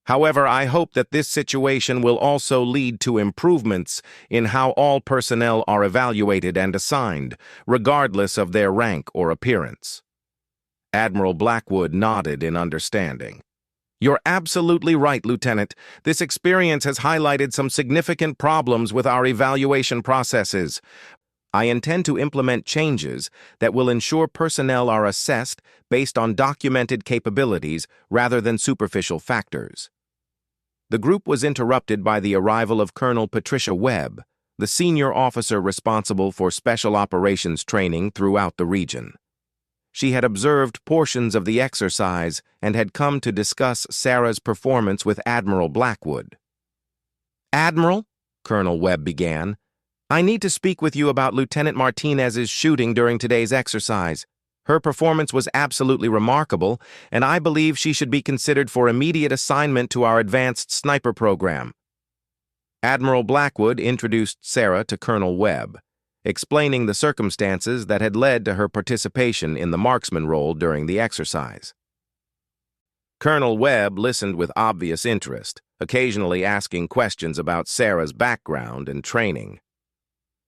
However, I hope that this situation will also lead to improvements in how all personnel are evaluated and assigned, regardless of their rank or appearance." Admiral Blackwood nodded in understanding. "You're absolutely right, Lieutenant. This experience has highlighted some significant problems with our evaluation processes. I intend to implement changes that will ensure personnel are assessed based on documented capabilities rather than superficial factors." The group was interrupted by the arrival of Colonel Patricia Webb, the senior officer responsible for special operations training throughout the region. She had observed portions of the exercise and had come to discuss Sarah's performance with Admiral Blackwood. "Admiral," Colonel Webb began, "I need to speak with you about Lieutenant Martinez's shooting during today's exercise. Her performance was absolutely remarkable, and I believe she should be considered for immediate assignment to our advanced sniper program." Admiral Blackwood introduced Sarah to Colonel Webb, explaining the circumstances that had led to her participation in the marksman role during the exercise. Colonel Webb listened with obvious interest, occasionally asking questions about Sarah's background and training.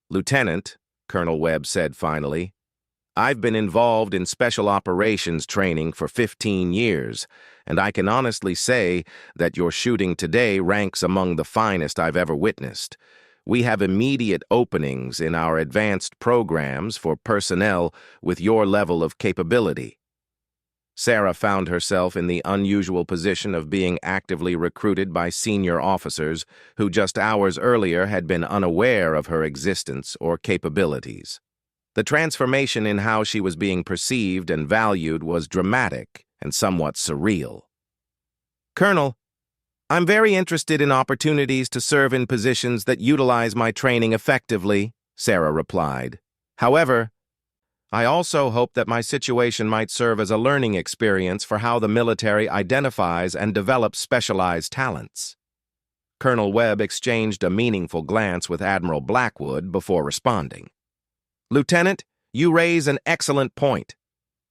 "Lieutenant," Colonel Webb said finally, "I've been involved in special operations training for 15 years, and I can honestly say that your shooting today ranks among the finest I've ever witnessed. We have immediate openings in our advanced programs for personnel with your level of capability." Sarah found herself in the unusual position of being actively recruited by senior officers who just hours earlier had been unaware of her existence or capabilities. The transformation in how she was being perceived and valued was dramatic and somewhat surreal. "Colonel, I'm very interested in opportunities to serve in positions that utilize my training effectively," Sarah replied. "However, I also hope that my situation might serve as a learning experience for how the military identifies and develops specialized talents." Colonel Webb exchanged a meaningful glance with Admiral Blackwood before responding. "Lieutenant, you raise an excellent point.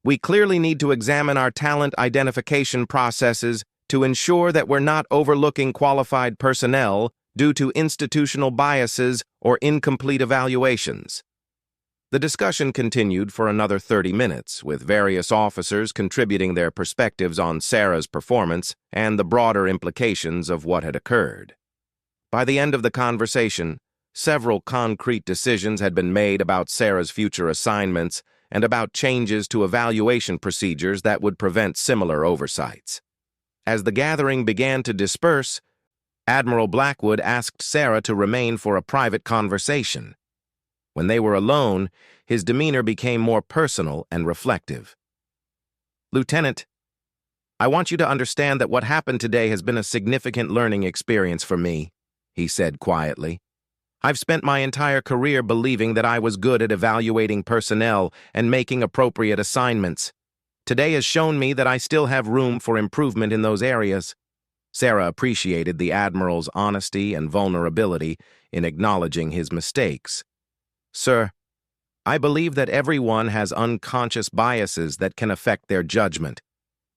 We clearly need to examine our talent identification processes to ensure that we're not overlooking qualified personnel due to institutional biases or incomplete evaluations. The discussion continued for another 30 minutes, with various officers contributing their perspectives on Sarah's performance and the broader implications of what had occurred. By the end of the conversation, several concrete decisions had been made about Sarah's future assignments and about changes to evaluation procedures that would prevent similar oversights. As the gathering began to disperse, Admiral Blackwood asked Sarah to remain for a private conversation. When they were alone, his demeanor became more personal and reflective. "Lieutenant, I want you to understand that what happened today has been a significant learning experience for me," he said quietly. "I've spent my entire career believing that I was good at evaluating personnel and making appropriate assignments. Today has shown me that I still have room for improvement in those areas." Sarah appreciated the Admiral's honesty and vulnerability in acknowledging his mistakes. "Sir, I believe that everyone has unconscious biases that can affect their judgment.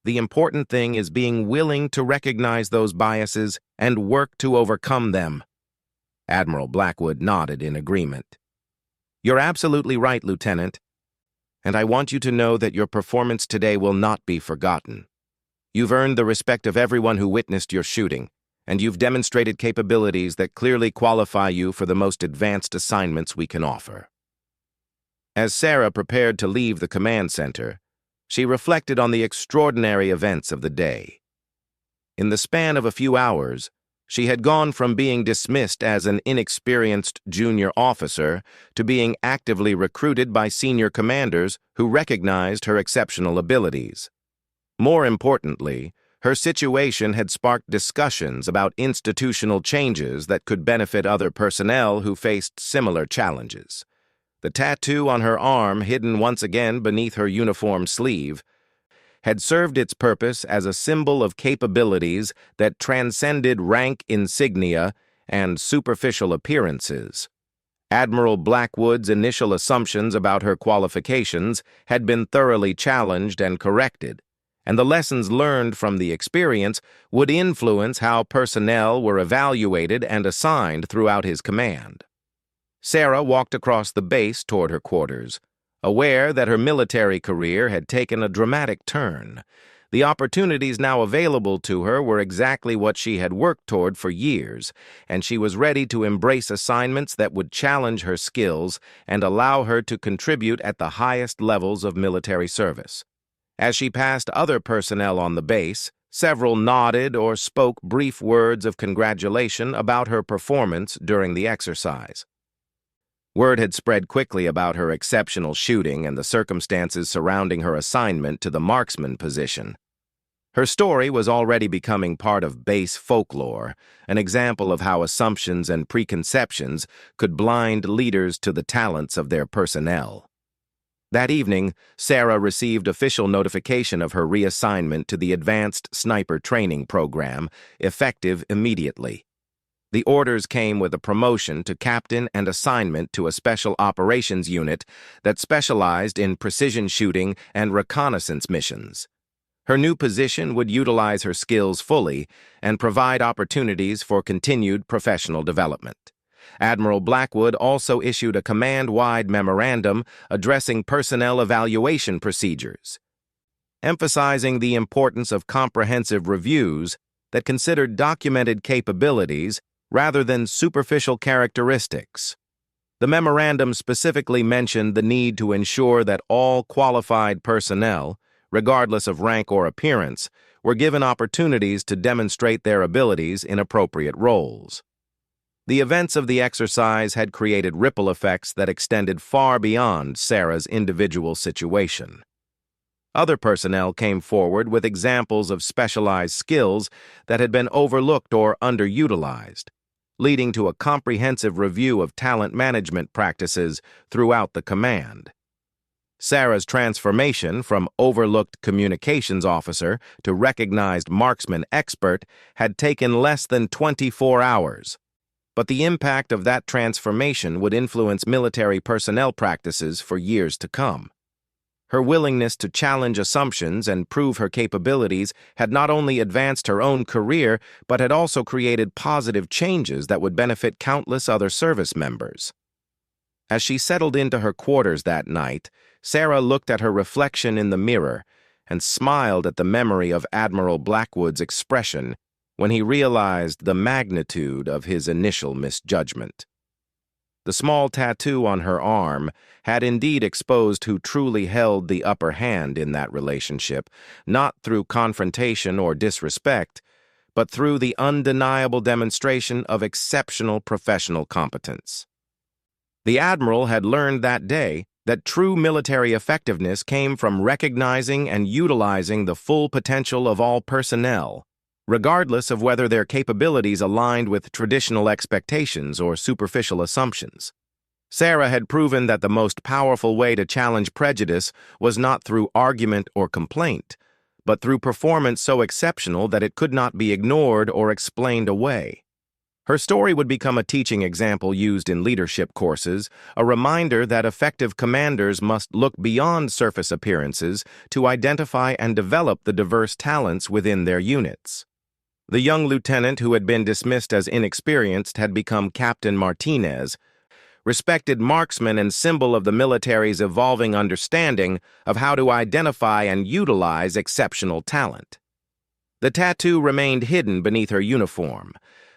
The important thing is being willing to recognize those biases and work to overcome them." Admiral Blackwood nodded in agreement. "You're absolutely right, Lieutenant, and I want you to know that your performance today will not be forgotten. You've earned the respect of everyone who witnessed your shooting, and you've demonstrated capabilities that clearly qualify you for the most advanced assignments we can offer." As Sarah prepared to leave the command center, she reflected on the extraordinary events of the day. In the span of a few hours, she had gone from being dismissed as an inexperienced junior officer to being actively recruited by senior commanders who recognized her exceptional abilities. More importantly, her situation had sparked discussions about institutional changes that could benefit other personnel who faced similar challenges. The tattoo on her arm, hidden once again beneath her uniform sleeve, had served its purpose as a symbol of capabilities that transcended rank insignia and superficial appearances. Admiral Blackwood's initial assumptions about her qualifications had been thoroughly challenged and corrected, and the lessons learned from the experience would influence how personnel were evaluated and assigned throughout his command. Sarah walked across the base toward her quarters, aware that her military career had taken a dramatic turn. The opportunities now available to her were exactly what she had worked toward for years, and she was ready to embrace assignments that would challenge her skills and allow her to contribute at the highest levels of military service. As she passed other personnel on the base, several nodded or spoke brief words of congratulation about her performance during the exercise. Word had spread quickly about her exceptional shooting and the circumstances surrounding her assignment to the marksman position. Her story was already becoming part of base folklore, an example of how assumptions and preconceptions could blind leaders to the talents of their personnel. That evening, Sarah received official notification of her reassignment to the Advanced Sniper Training Program, effective immediately. The orders came with a promotion to captain and assignment to a special operations unit that specialized in precision shooting and reconnaissance missions. Her new position would utilize her skills fully and provide opportunities for continued professional development. Admiral Blackwood also issued a command-wide memorandum addressing personnel evaluation procedures, emphasizing the importance of comprehensive reviews that considered documented capabilities rather than superficial characteristics. The memorandum specifically mentioned the need to ensure that all qualified personnel, regardless of rank or appearance, were given opportunities to demonstrate their abilities in appropriate roles. The events of the exercise had created ripple effects that extended far beyond Sarah's individual situation. Other personnel came forward with examples of specialized skills that had been overlooked or underutilized, leading to a comprehensive review of talent management practices throughout the command. Sarah's transformation from overlooked communications officer to recognized marksman expert had taken less than 24 hours, but the impact of that transformation would influence military personnel practices for years to come. Her willingness to challenge assumptions and prove her capabilities had not only advanced her own career, but had also created positive changes that would benefit countless other service members. As she settled into her quarters that night, Sarah looked at her reflection in the mirror and smiled at the memory of Admiral Blackwood's expression when he realized the magnitude of his initial misjudgment. The small tattoo on her arm had indeed exposed who truly held the upper hand in that relationship, not through confrontation or disrespect, but through the undeniable demonstration of exceptional professional competence. The Admiral had learned that day that true military effectiveness came from recognizing and utilizing the full potential of all personnel, regardless of whether their capabilities aligned with traditional expectations or superficial assumptions. Sarah had proven that the most powerful way to challenge prejudice was not through argument or complaint, but through performance so exceptional that it could not be ignored or explained away. Her story would become a teaching example used in leadership courses, a reminder that effective commanders must look beyond surface appearances to identify and develop the diverse talents within their units. The young lieutenant who had been dismissed as inexperienced had become Captain Martinez, respected marksman and symbol of the military's evolving understanding of how to identify and utilize exceptional talent. The tattoo remained hidden beneath her uniform,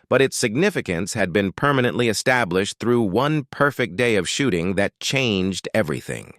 but its significance had been permanently established through one perfect day of shooting that changed everything.